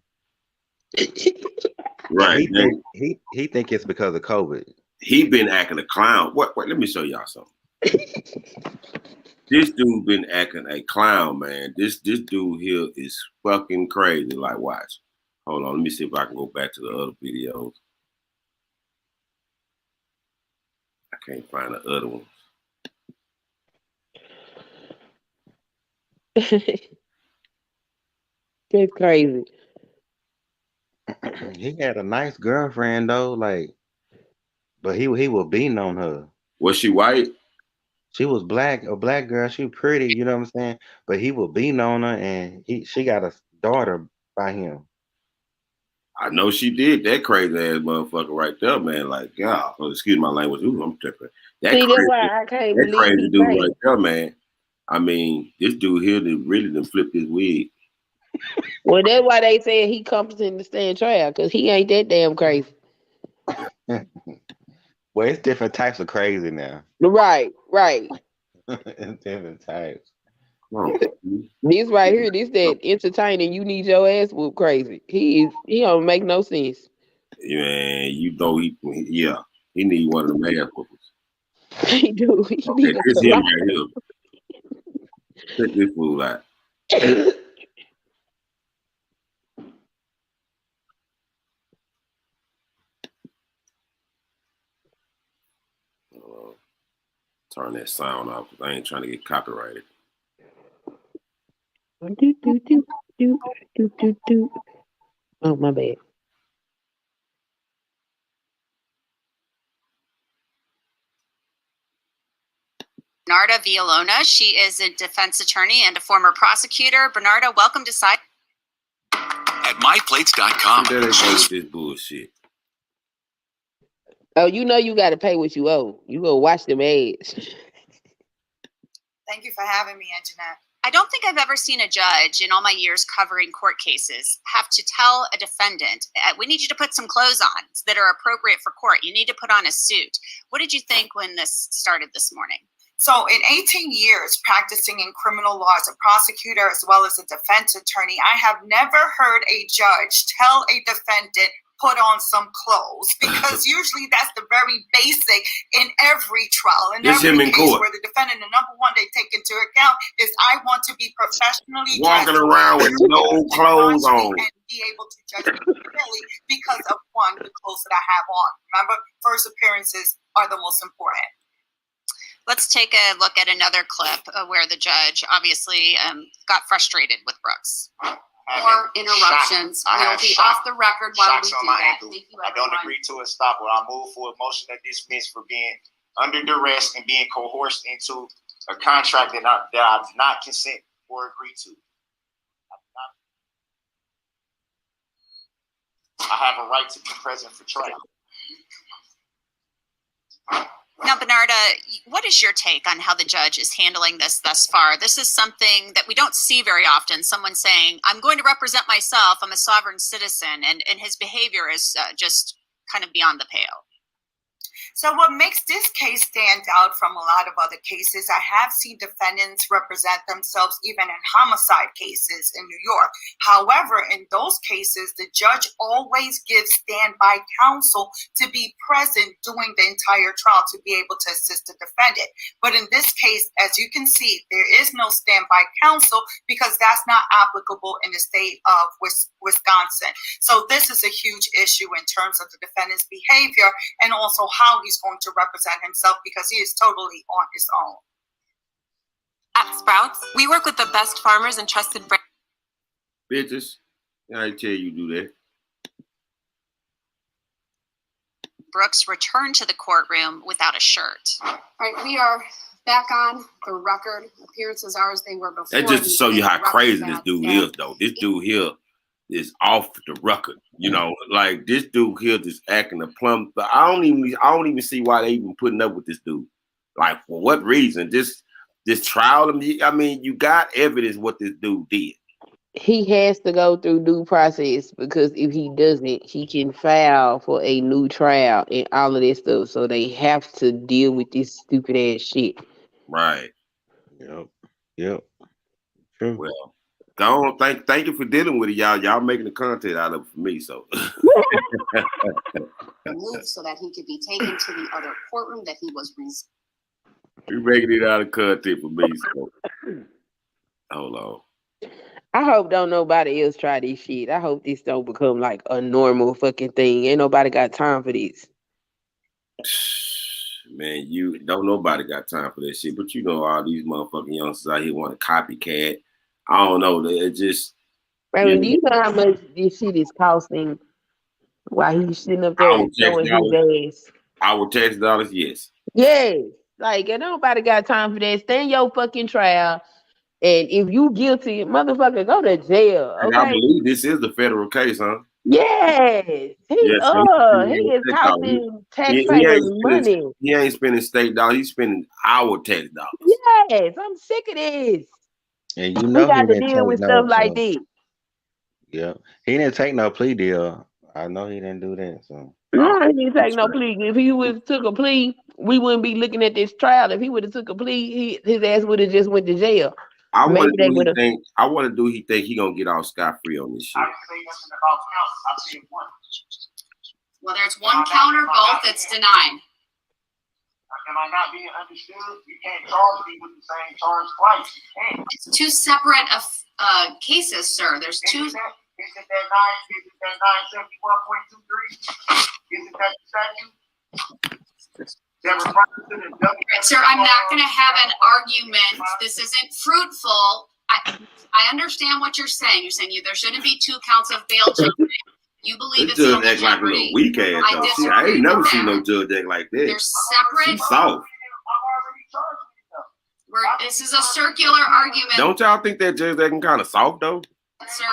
Right. He think it's because of COVID. He been acting a clown. What? Let me show y'all something. This dude been acting a clown, man. This dude here is fucking crazy. Like, watch. Hold on. Let me see if I can go back to the other videos. I can't find the other ones. That's crazy. He had a nice girlfriend though, like, but he was beating on her. Was she white? She was black, a black girl. She pretty, you know what I'm saying? But he was beating on her, and she got a daughter by him. I know she did. That crazy ass motherfucker right there, man. Like, God, excuse my language. Ooh, I'm tripping. That's why I can't that believe crazy dude right there, man. I mean, this dude here really done flipped his wig. Well, that's why they said he competent to stand trial, because he ain't that damn crazy. Well, it's different types of crazy now. Right. It's different types. This right here, this that entertaining. You need your ass whooped crazy. He don't make no sense. Man, you know he need one of them ass whoopers. He do. He need a this him right here. Check this fool out. Turn that sound off because I ain't trying to get copyrighted. Oh, my bad. Bernarda Villalona. She is a defense attorney and a former prosecutor. Bernarda, welcome to Side. At myplates.com. There they go with this bullshit. Oh, you know you got to pay what you owe. You go watch them ads. Thank you for having me, Anjanette. I don't think I've ever seen a judge in all my years covering court cases have to tell a defendant, we need you to put some clothes on that are appropriate for court. You need to put on a suit. What did you think when this started this morning? So in 18 years practicing in criminal law as a prosecutor as well as a defense attorney, I have never heard a judge tell a defendant, put on some clothes, because usually that's the very basic in every trial. In every case where the defendant, the number one they take into account is I want to be professionally walking around with no clothes on. And be able to judge really because of one, the clothes that I have on. Remember, first appearances are the most important. Let's take a look at another clip where the judge obviously got frustrated with Brooks. More interruptions. We'll be off the record while we do that. Thank you, I don't agree to a stop. I move for a motion to dismiss for being under duress and being coerced into a contract that I did not consent or agree to. I have a right to be present for trial. Now, Bernarda, what is your take on how the judge is handling this thus far? This is something that we don't see very often. Someone saying, I'm going to represent myself. I'm a sovereign citizen. And his behavior is just kind of beyond the pale. So what makes this case stand out from a lot of other cases, I have seen defendants represent themselves even in homicide cases in New York. However, in those cases, the judge always gives standby counsel to be present during the entire trial to be able to assist the defendant. But in this case, as you can see, there is no standby counsel because that's not applicable in the state of Wisconsin. So this is a huge issue in terms of the defendant's behavior and also how he's going to represent himself because he is totally on his own. At Sprouts, we work with the best farmers and trusted brands. Bitches, I tell you do that. Brooks returned to the courtroom without a shirt. All right, we are back on the record. Appearances are as they were before. That just to show you how crazy this dude is, though. This dude here is off the record, you know, like this dude here just acting a plum. But I don't even see why they even putting up with this dude. Like, for what reason? This trial. I mean, you got evidence what this dude did. He has to go through due process because if he doesn't, he can file for a new trial and all of this stuff. So they have to deal with this stupid ass shit. Right. Yep. True. Well. Go on, thank you for dealing with it, y'all. Y'all making the content out of it for me, so. Moved so that he could be taken to the other courtroom that he was. You making it out of content for me, so. Hold on. I hope don't nobody else try this shit. I hope this don't become like a normal fucking thing. Ain't nobody got time for this. Man, you don't nobody got time for this shit, but you know all these motherfucking youngsters out here want to copycat. I don't know. It just. Right, do you know how much this shit is costing while he's sitting up there showing his ass? Our tax dollars, yes. Yes. Like, and nobody got time for that. Stand your fucking trial. And if you guilty, motherfucker, go to jail. Okay? And I believe this is the federal case, huh? Yes, he Yes, is costing taxpayers money. He ain't spending state dollars. He's spending our tax dollars. Yes, I'm sick of this. And you We know got he to didn't deal take with no. stuff like this. Yeah, he didn't take no plea deal. I know he didn't do that. So No, he didn't take no plea. If he would took a plea, we wouldn't be looking at this trial. If he would have took a plea, his ass would have just went to jail. I want to do he think he gonna get off scot free on this shit. Whether it's one count or both, it's denied. Am I not being understood? You can't charge me with the same charge twice. You can't. It's two separate cases, sir. There's two. Isn't that 971.23? Isn't that the statute? Sir, I'm not going to have an argument. This isn't fruitful. I understand what you're saying. You're saying there shouldn't be two counts of bail jumping. You believe it's double act like a little weak ass. I ain't never seen no judge act like that. They're separate. She's soft. This is a circular argument. Don't y'all think that judge acting kind of soft though? Sir,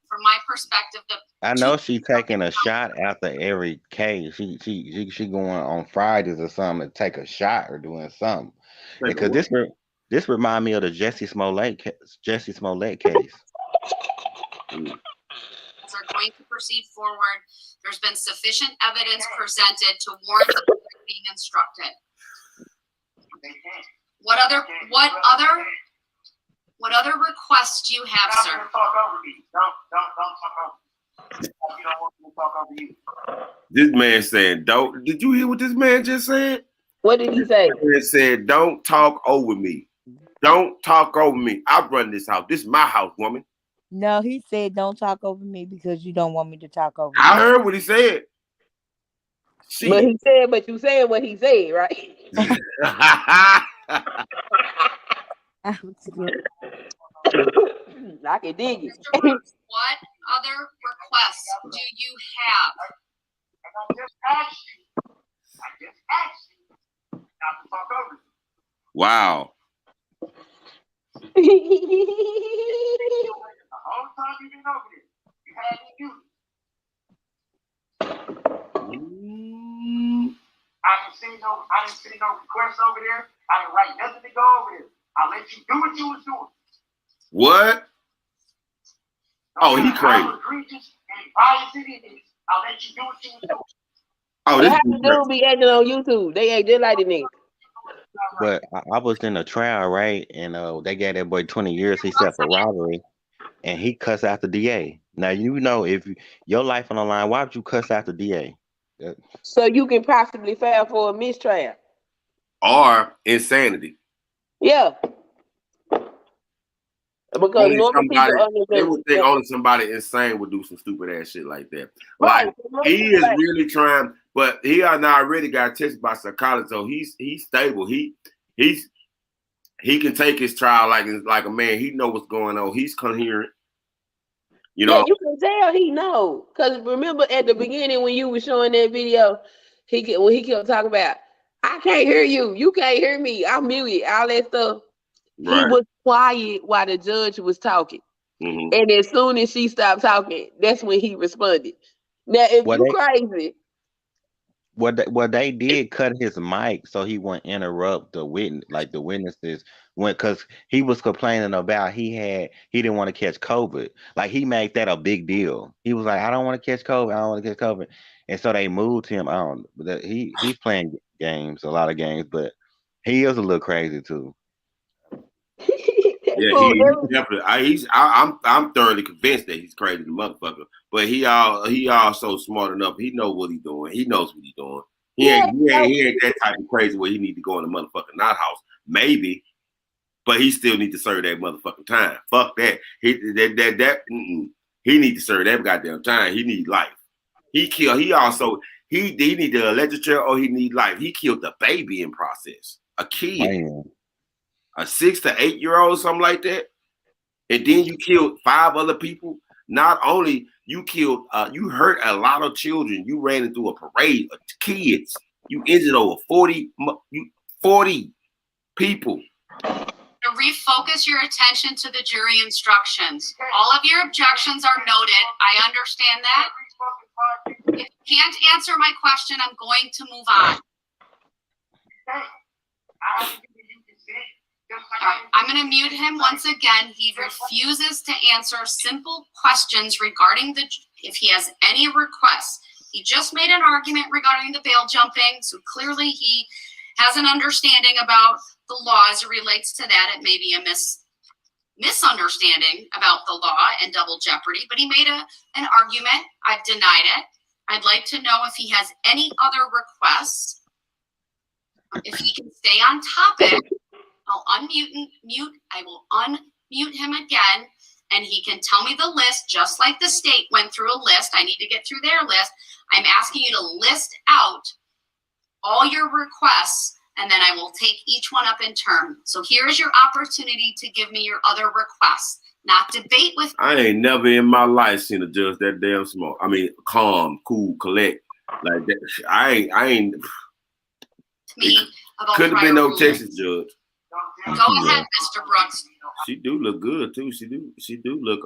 from my perspective, I know she taking a shot after every case. She going on Fridays or something to take a shot or doing something. Because this remind me of the Jesse Smollett case. Are going to proceed forward. There's been sufficient evidence presented to warrant the being instructed. What other requests do you have, sir? Don't talk over me. Don't talk over me. You don't want me to talk over you. This man said, "Don't." Did you hear what this man just said? What did he say? He said, "Don't talk over me. Don't talk over me. I run this house. This is my house, woman." No, he said, "Don't talk over me because you don't want me to talk over you." I heard what he said. But you said what he said, right? I can dig it. What other requests do you have? I just asked you not to talk over you. Wow. The whole time you've been over there, you had me muted. I didn't see no requests over there. I didn't write nothing to go over there. I let you do what you was doing. What? Oh, he crazy. How egregious and biased it is, I'll let you do what you was doing. Oh, this dude be acting on YouTube. They act just like the nigga. But I was in a trial, right? And they gave that boy 20 years. He set for robbery, and he cussed out the DA. Now you know if your life on the line, why would you cuss out the DA? So you can possibly file for a mistrial or insanity. Yeah. Because normal people they would think only somebody insane would do some stupid ass shit like that. Right. Like he is really trying, but he already got tested by psychologists, so he's stable. He can take his trial like a man. He know what's going on. He's coherent. You know, you can tell he know. Because remember at the beginning when you were showing that video, he kept talking about, I can't hear you. You can't hear me. I'm muted. All that stuff. Right. He was quiet while the judge was talking. Mm-hmm. And as soon as she stopped talking, that's when he responded. Now, if crazy. Well, they did cut his mic so he wouldn't interrupt the witnesses because he was complaining about he didn't want to catch COVID. Like he made that a big deal. He was like, I don't want to catch COVID. I don't want to catch COVID. And so they moved him on. He's playing games, a lot of games, but he is a little crazy too. Yeah, definitely. I'm thoroughly convinced that he's crazy, the motherfucker. But he also smart enough. He knows what he's doing. He knows what he's doing. He ain't that type of crazy where he need to go in the motherfucking not house. Maybe, but he still need to serve that motherfucking time. Fuck that. He need to serve that goddamn time. He need life. He need the electric chair or he need life. He killed the baby in process. A kid. Man. A 6 to 8 year old, something like that, and then you killed 5 other people. Not only you killed, you hurt a lot of children. You ran into a parade of kids. You injured over 40 people. The refocus your attention to the jury instructions. All of your objections are noted. I understand that. If you can't answer my question, I'm going to move on. All right, I'm going to mute him once again. He refuses to answer simple questions regarding if he has any requests. He just made an argument regarding the bail jumping, so clearly he has an understanding about the law as it relates to that. It may be a misunderstanding about the law and double jeopardy, but he made an argument. I've denied it. I'd like to know if he has any other requests. If he can stay on topic, I'll I will unmute him again, and he can tell me the list, just like the state went through a list. I need to get through their list. I'm asking you to list out all your requests, and then I will take each one up in turn. So here's your opportunity to give me your other requests. Not debate with me. I ain't never in my life seen a judge that damn smart. I mean, calm, cool, collect. Like that. I ain't. Couldn't have been no Texas judge. Go ahead, Mr. Brooks. She do look good too. She do look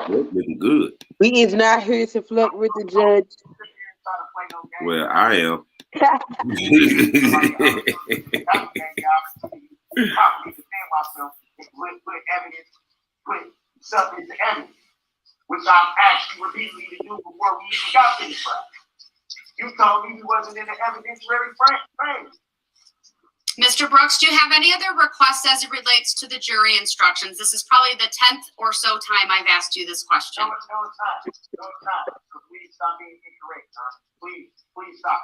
looking good. We is not here to flirt with the judge. Well, I am. Put stuff into evidence, which I'm actually repeatedly to do before we even got to this trial. You told me he wasn't in the evidentiary frame. Mr. Brooks, do you have any other requests as it relates to the jury instructions? This is probably the 10th or so time I've asked you this question. No time. So please stop being incorrect, Please stop.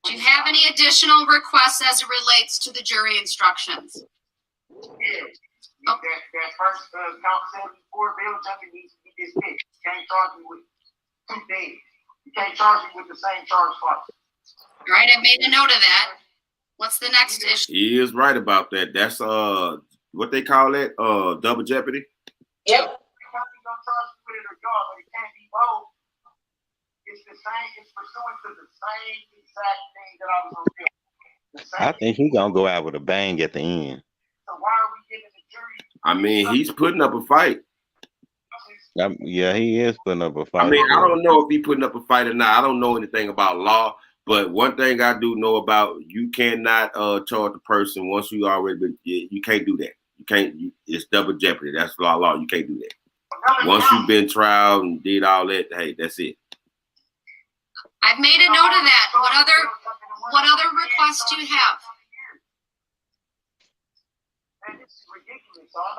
Do you have any additional requests as it relates to the jury instructions? Yeah. That first count 74 bail jumping needs to be dismissed. You can't charge me with 2 things. You can't charge me with the same charge twice. All right, I made a note of that. What's the next issue? He is right about that. That's what they call it, double jeopardy. Yep. It's the same. It's pursuant to the same exact thing that I was on film. I think he's gonna go out with a bang at the end. So why are we giving the jury? I mean, he's putting up a fight. Yeah, he is putting up a fight. I mean, I don't know if he's putting up a fight or not. I don't know anything about law, but one thing I do know about, you cannot charge a person once you already been. You can't do that. You can't. It's double jeopardy. That's law. You can't do that. Once you've been tried and did all that, hey, that's it. I've made a note of that. What other requests do you have? And this is ridiculous. So I'm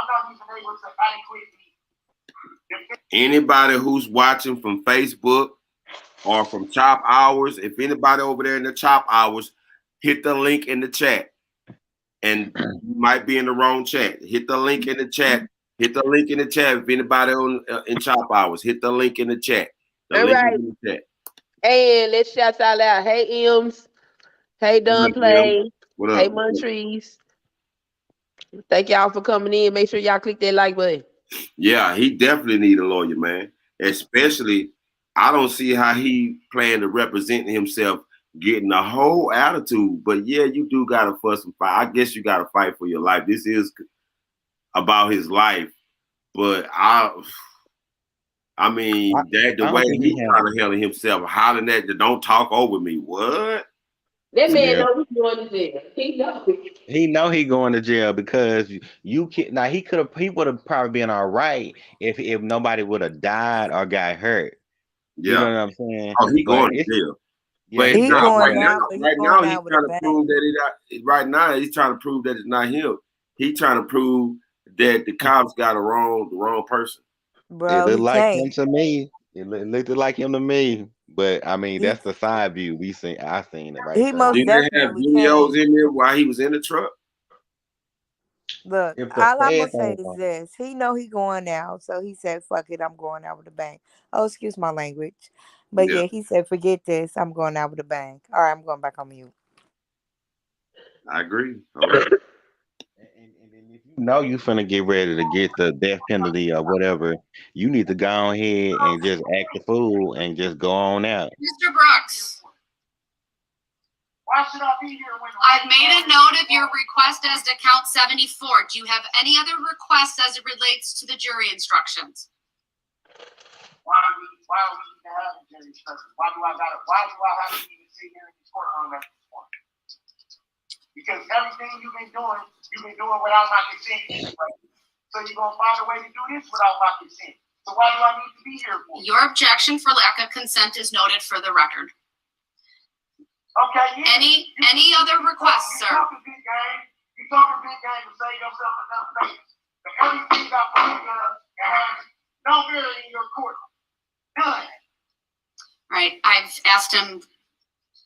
not even able to adequately. Anybody who's watching from Facebook or from Chop Hours, if anybody over there in the Chop Hours, hit the link in the chat. And you might be in the wrong chat. Hit the link in the chat. Hit the link in the chat. If anybody in Chop Hours, hit the link in the chat. All right. And let's shout out loud. Hey, Ems. Hey, Dunplay. What up? Hey, Montrese. Thank y'all for coming in. Make sure y'all click that like button. Yeah, he definitely need a lawyer, man. Especially, I don't see how he plan to represent himself getting a whole attitude. But yeah, you do got to fuss and fight. I guess you got to fight for your life. This is about his life. But I mean, the way he's trying to handle himself, hollering at the don't talk over me. What? That man knows he's going to jail. He knows. He going to jail because you can. Now he would have probably been all right if nobody would have died or got hurt. Yeah. You know what I'm saying? Oh, he going to jail. But he's right going now, out, he's trying to prove that right now he's trying to prove that it's not him. He's trying to prove that the cops got the wrong person. Bro, it looked like him to me. It looked like him to me. But I mean, that's the side view we seen. I seen it right. He most Did they have videos in there while he was in the truck? Look, all I'm gonna say is this: he know he going out, so he said, "Fuck it, I'm going out with a bang." Oh, excuse my language, but yeah, he said, "Forget this, I'm going out with a bang." All right, I'm going back on mute. I agree. All right. And if you know you finna get ready to get the death penalty or whatever, you need to go ahead and just act the fool and just go on out. Mr. Brooks. Why should I be here when I've made a note of your request as to count 74. Do you have any other requests as it relates to the jury instructions? Why do we need to have a jury instruction? Why do I have to even sit here in this courtroom at this point? Because everything you've been doing without my consent. So you're gonna find a way to do this without my consent. So why do I need to be here for? Your objection for lack of consent is noted for the record. Okay. Yeah. Any other requests, sir? You talk a big game to save yourself enough space. But everything got put together and has no merit in your court. None. Right. I've asked him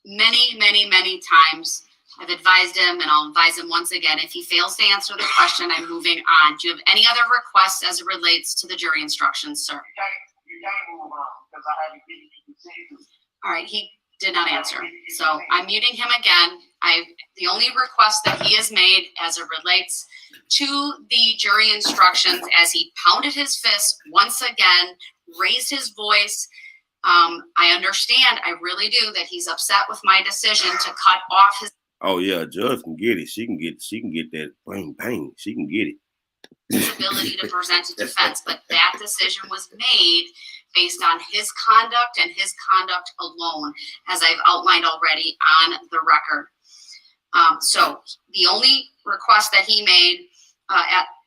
many, many, many times. I've advised him, and I'll advise him once again. If he fails to answer the question, I'm moving on. Do you have any other requests as it relates to the jury instructions, sir? You can't move on because I haven't given you consent. All right. He did not answer. So I'm muting him again. The only request that he has made as it relates to the jury instructions, as he pounded his fist once again, raised his voice. I understand, I really do, that he's upset with my decision to cut off his. Oh yeah, judge can get it. She can get that bang bang. She can get it. His ability to present a defense, but that decision was made based on his conduct and his conduct alone, as I've outlined already on the record. So the only request that he made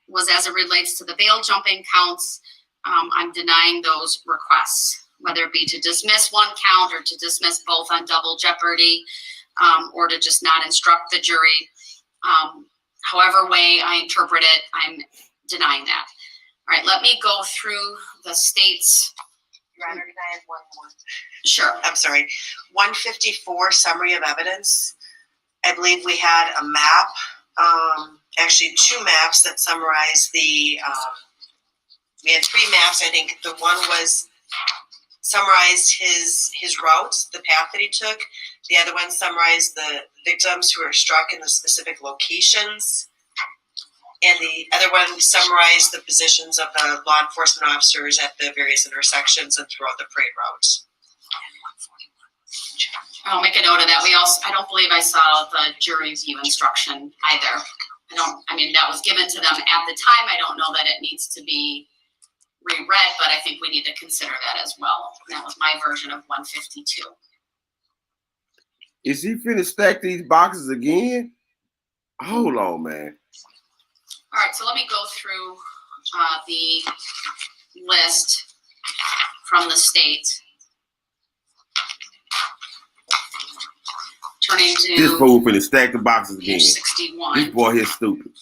was as it relates to the bail jumping counts. I'm denying those requests, whether it be to dismiss one count or to dismiss both on double jeopardy, or to just not instruct the jury. However way I interpret it, I'm denying that. All right, let me go through the state's. Your Honor, can I add one more? Sure. I'm sorry. 154 summary of evidence. I believe we had a map, actually two maps that summarize the, we had three maps. I think the one was summarized his routes, the path that he took. The other one summarized the victims who were struck in the specific locations. And the other one summarized the positions of the law enforcement officers at the various intersections and throughout the parade routes. I'll make a note of that. I don't believe I saw the jury view instruction either. That was given to them at the time. I don't know that it needs to be reread, but I think we need to consider that as well. And that was my version of 152. Is he finna stack these boxes again? Hold on, man. All right, so let me go through the list from the state. Turning to this fool finna stack the boxes again. 61. This boy here stupid.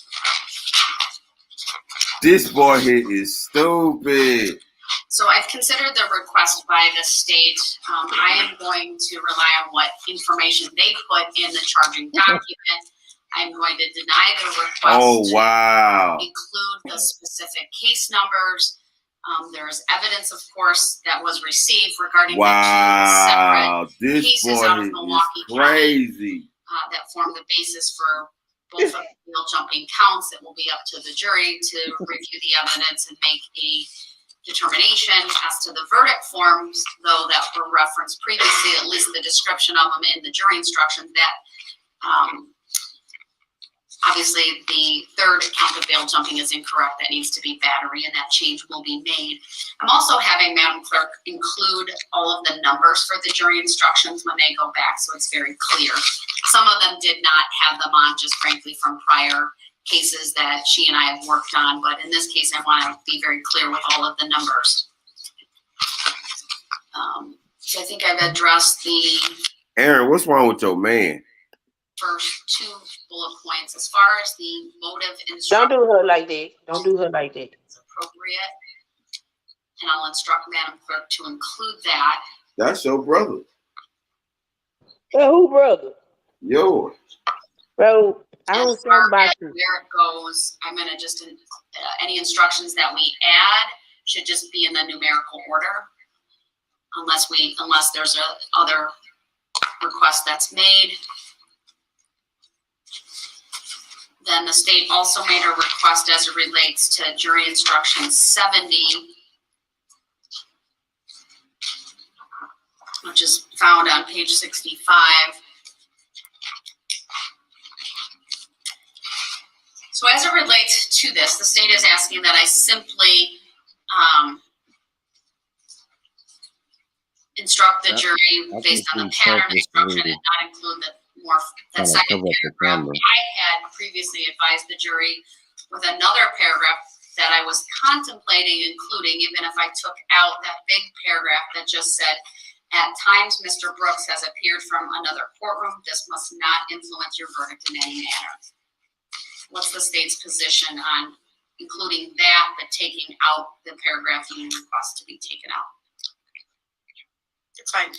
This boy here is stupid. So I've considered the request by the state. I am going to rely on what information they put in the charging document. I'm going to deny the request to include the specific case numbers. There's evidence, of course, that was received regarding the two separate cases out of Milwaukee County that form the basis for both of the bail jumping counts. It will be up to the jury to review the evidence and make a determination as to the verdict forms, though, that were referenced previously, at least the description of them in the jury instructions, that obviously the third count of bail jumping is incorrect. That needs to be battery, and that change will be made. I'm also having Madam Clerk include all of the numbers for the jury instructions when they go back, so it's very clear. Some of them did not have them on, just frankly from prior cases that she and I have worked on, but in this case I want to be very clear with all of the numbers. So I think I've addressed the Aaron, what's wrong with your man? First two bullet points. As far as the motive Don't instruction, do her like that. Don't do her like that. It's appropriate, and I'll instruct Madam Clerk to include that. That's your brother. Who brother? Yours. Bro, I don't As far about as you. where it goes, I'm going to just any instructions that we add should just be in the numerical order, unless there's a other request that's made. Then the state also made a request as it relates to jury instruction 70, which is found on page 65. So as it relates to this, the state is asking that I simply instruct the jury based on the pattern instruction and not include that second paragraph. I had previously advised the jury with another paragraph that I was contemplating including, even if I took out that big paragraph that just said, at times Mr. Brooks has appeared from another courtroom. This must not influence your verdict in any manner. What's the state's position on including that, but taking out the paragraph you request to be taken out? It's fine.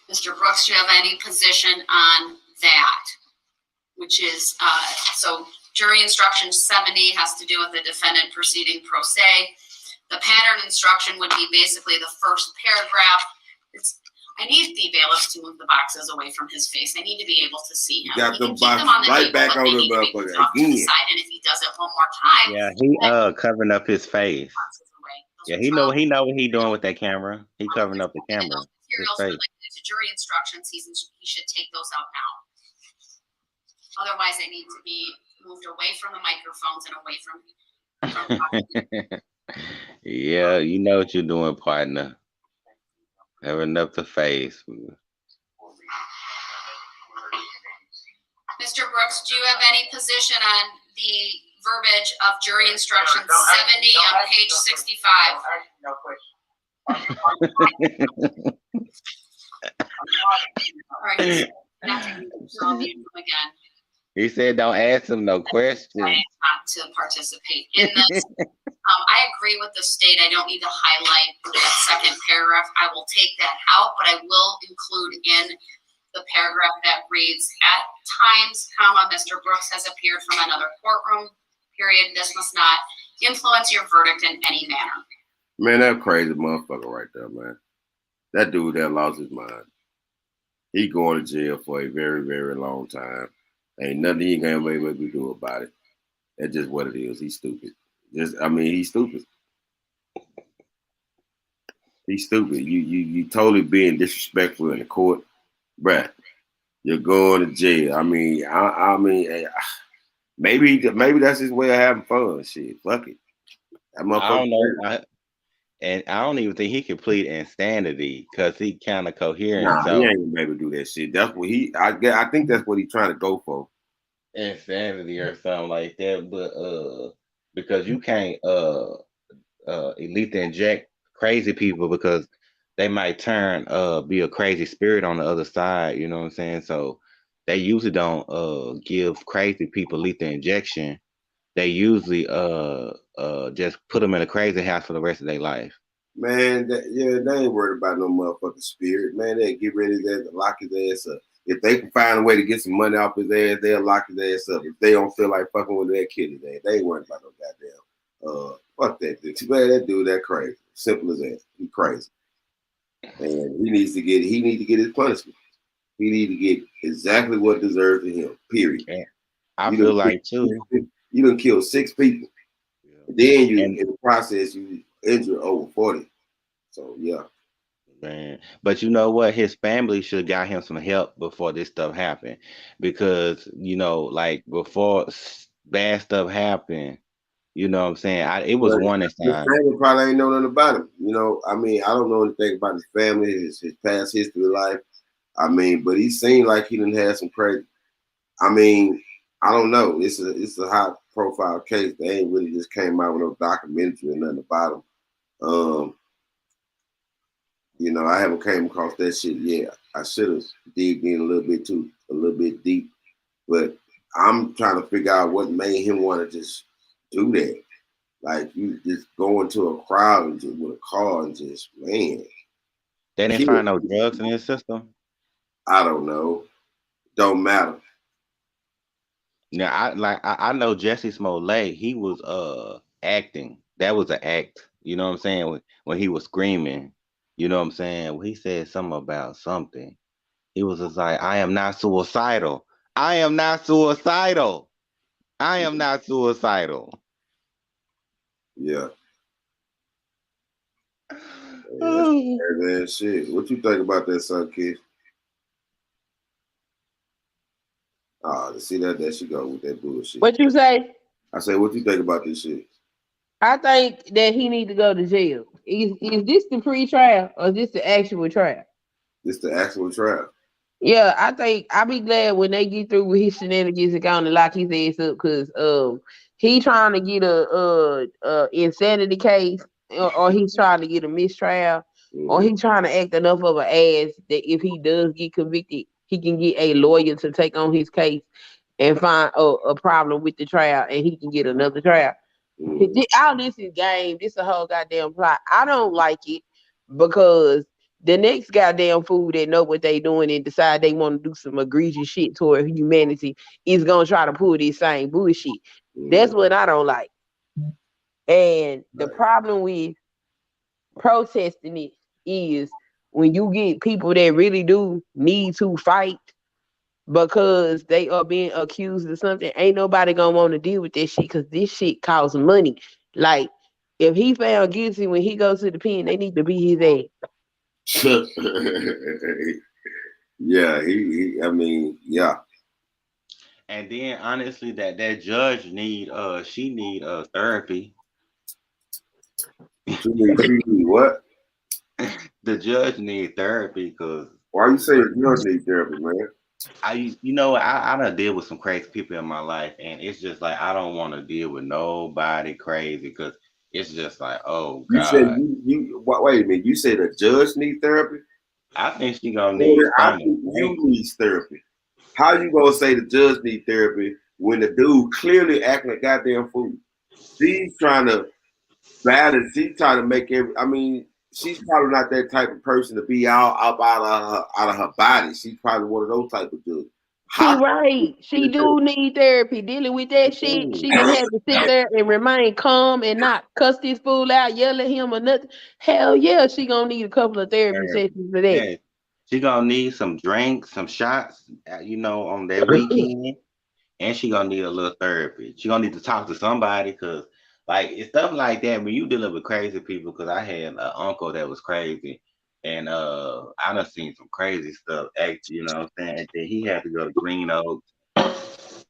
Mr. Brooks, do you have any position on that? Which is, so jury instruction 70 has to do with the defendant proceeding pro se. The pattern instruction would be basically the first paragraph. I need the bailiffs to move the boxes away from his face. I need to be able to see him. Got the box right back on the motherfucker again. And if he does it one more time, yeah, he covering up his face. Yeah, he know what he doing with that camera. He covering up the camera. Materials related to jury instructions, he should take those out now. Otherwise, they need to be moved away from the microphones and away from yeah, you know what you're doing, partner. Covering up the face. Mr. Brooks, do you have any position on the verbiage of jury instruction 70 on page 65? All right. Again. He said, "Don't ask him no questions." Not to participate in this. I agree with the state. I don't need to highlight that second paragraph. I will take that out, but I will include in the paragraph that reads, "At times, comma, Mr. Brooks has appeared from another courtroom. Period. This must not influence your verdict in any manner." Man, that crazy motherfucker right there, man. That dude that lost his mind. He going to jail for a very, very long time. Ain't nothing he gonna be able to do about it. That's just what it is. He's stupid. He's stupid. He's stupid. You totally being disrespectful in the court, bruh. You're going to jail. Maybe that's his way of having fun. Shit, fuck it. I don't know. I don't even think he can plead insanity because he kind of coherent. Nah, he ain't gonna be able to do that shit. That's what I think that's what he's trying to go for. Insanity or something like that. But because you can't elite inject crazy people because they might turn be a crazy spirit on the other side. You know what I'm saying? So they usually don't give crazy people lethal injection. They usually just put them in a crazy house for the rest of their life. Man, they ain't worried about no motherfucking spirit. Man, they get ready to lock his ass up. If they can find a way to get some money off his ass, they'll lock his ass up. If they don't feel like fucking with that kid, they ain't worried about no goddamn fuck that dude. Too bad that dude that crazy. Simple as that. He crazy. And he needs to get his punishment. He need to get exactly what deserves to him. Period. Yeah. I feel like too. You done killed 6 people. And then in the process you injured over 40. So yeah. Man, but you know what? His family should have got him some help before this stuff happened, because like before bad stuff happened, you know what I'm saying? It was one time. His family probably ain't know nothing about him. I don't know anything about his family, his past history of life. But he seemed like he didn't have some crazy. I don't know. It's a high profile case. They ain't really just came out with no documentary or nothing about him. I haven't came across that shit yet. I should have digged in a little bit deep. But I'm trying to figure out what made him want to just do that. Like, you just go into a crowd and just with a car and just, man. They didn't find no drugs in his system? I don't know. Don't matter. Now, I know Jesse Smollett, he was acting. That was an act. You know what I'm saying? When he was screaming. You know what I'm saying? He said something about something. He was just like, "I am not suicidal. I am not suicidal. I am not suicidal." Yeah. Man, shit. What you think about that, son, kid? See that she go with that bullshit. What you say? I say, what you think about this shit? I think that he need to go to jail. Is this the pre-trial or is this the actual trial? This the actual trial. Yeah, I think I'll be glad when they get through with his shenanigans and going to lock his ass up because he trying to get a insanity case or he's trying to get a mistrial or he's trying to act enough of an ass that if he does get convicted, he can get a lawyer to take on his case and find a problem with the trial and he can get another trial. All this is game. This is a whole goddamn plot. I don't like it because the next goddamn fool that know what they doing and decide they want to do some egregious shit toward humanity is gonna try to pull this same bullshit. That's what I don't like. And the problem with protesting it is when you get people that really do need to fight because they are being accused of something, ain't nobody gonna want to deal with this shit because this shit costs money. Like, if he found guilty when he goes to the pen, they need to beat his ass. Yeah, I mean, yeah. And then honestly, that judge she need therapy. She need what? The judge need therapy because. Why you say the judge need therapy, man? I done deal with some crazy people in my life, and it's just like I don't want to deal with nobody crazy because it's just like, oh God. You said wait a minute. You said the judge need therapy? I think she gonna need. I think you need therapy. How you gonna say the judge need therapy when the dude clearly acting like goddamn fool? She's trying to balance. She's trying to make I mean, she's probably not that type of person to be out of her body. She's probably one of those type of dudes. She right. She do need therapy. Dealing with that shit, she didn't have to sit there and remain calm and not cuss this fool out, yell at him or nothing. Hell yeah, she gonna need a couple of therapy sessions for that. Yeah. She gonna need some drinks, some shots, on that weekend, and she gonna need a little therapy. She gonna need to talk to somebody because, like, it's stuff like that when you dealing with crazy people. Because I had an uncle that was crazy. And I done seen some crazy stuff. Actually, you know what I'm saying? That he had to go to Green Oaks.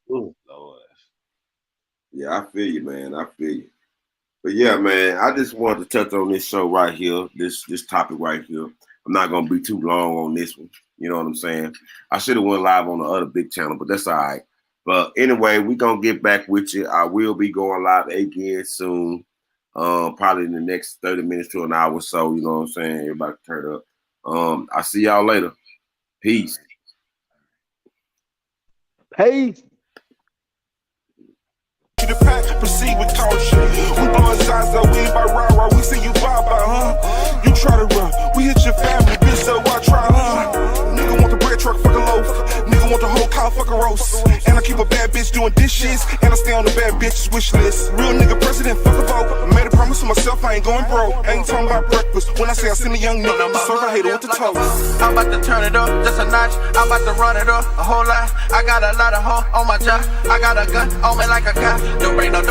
Ooh, Lord. Yeah, I feel you, man. I feel you. But yeah, man, I just wanted to touch on this show right here, this topic right here. I'm not gonna be too long on this one. You know what I'm saying? I should have went live on the other big channel, but that's all right. But anyway, we're gonna get back with you. I will be going live again soon. Probably in the next 30 minutes to an hour or so, you know what I'm saying? Everybody turn up. I'll see y'all later. Peace. Peace. To the pack, proceed with caution. We blowing shots up, we ain't by rah-rah. We see you bye-bye, huh? You try to run, we hit your family, bitch, so I try, huh? Nigga want the bread truck, fuck a loaf. Nigga want the whole cow, fuck a roast. And I keep a bad bitch doing dishes, and I stay on the bad bitch's wish list. Real nigga president, fuck a vote. I made a promise to myself, I ain't going broke. I ain't talking about breakfast. When I say I send a young nigga, I'm a hater with the toast. I'm about to turn it up, just a notch. I'm about to run it up, a whole lot. I got a lot of hoes on my job. I got a gun on me like a cop. Don't bring no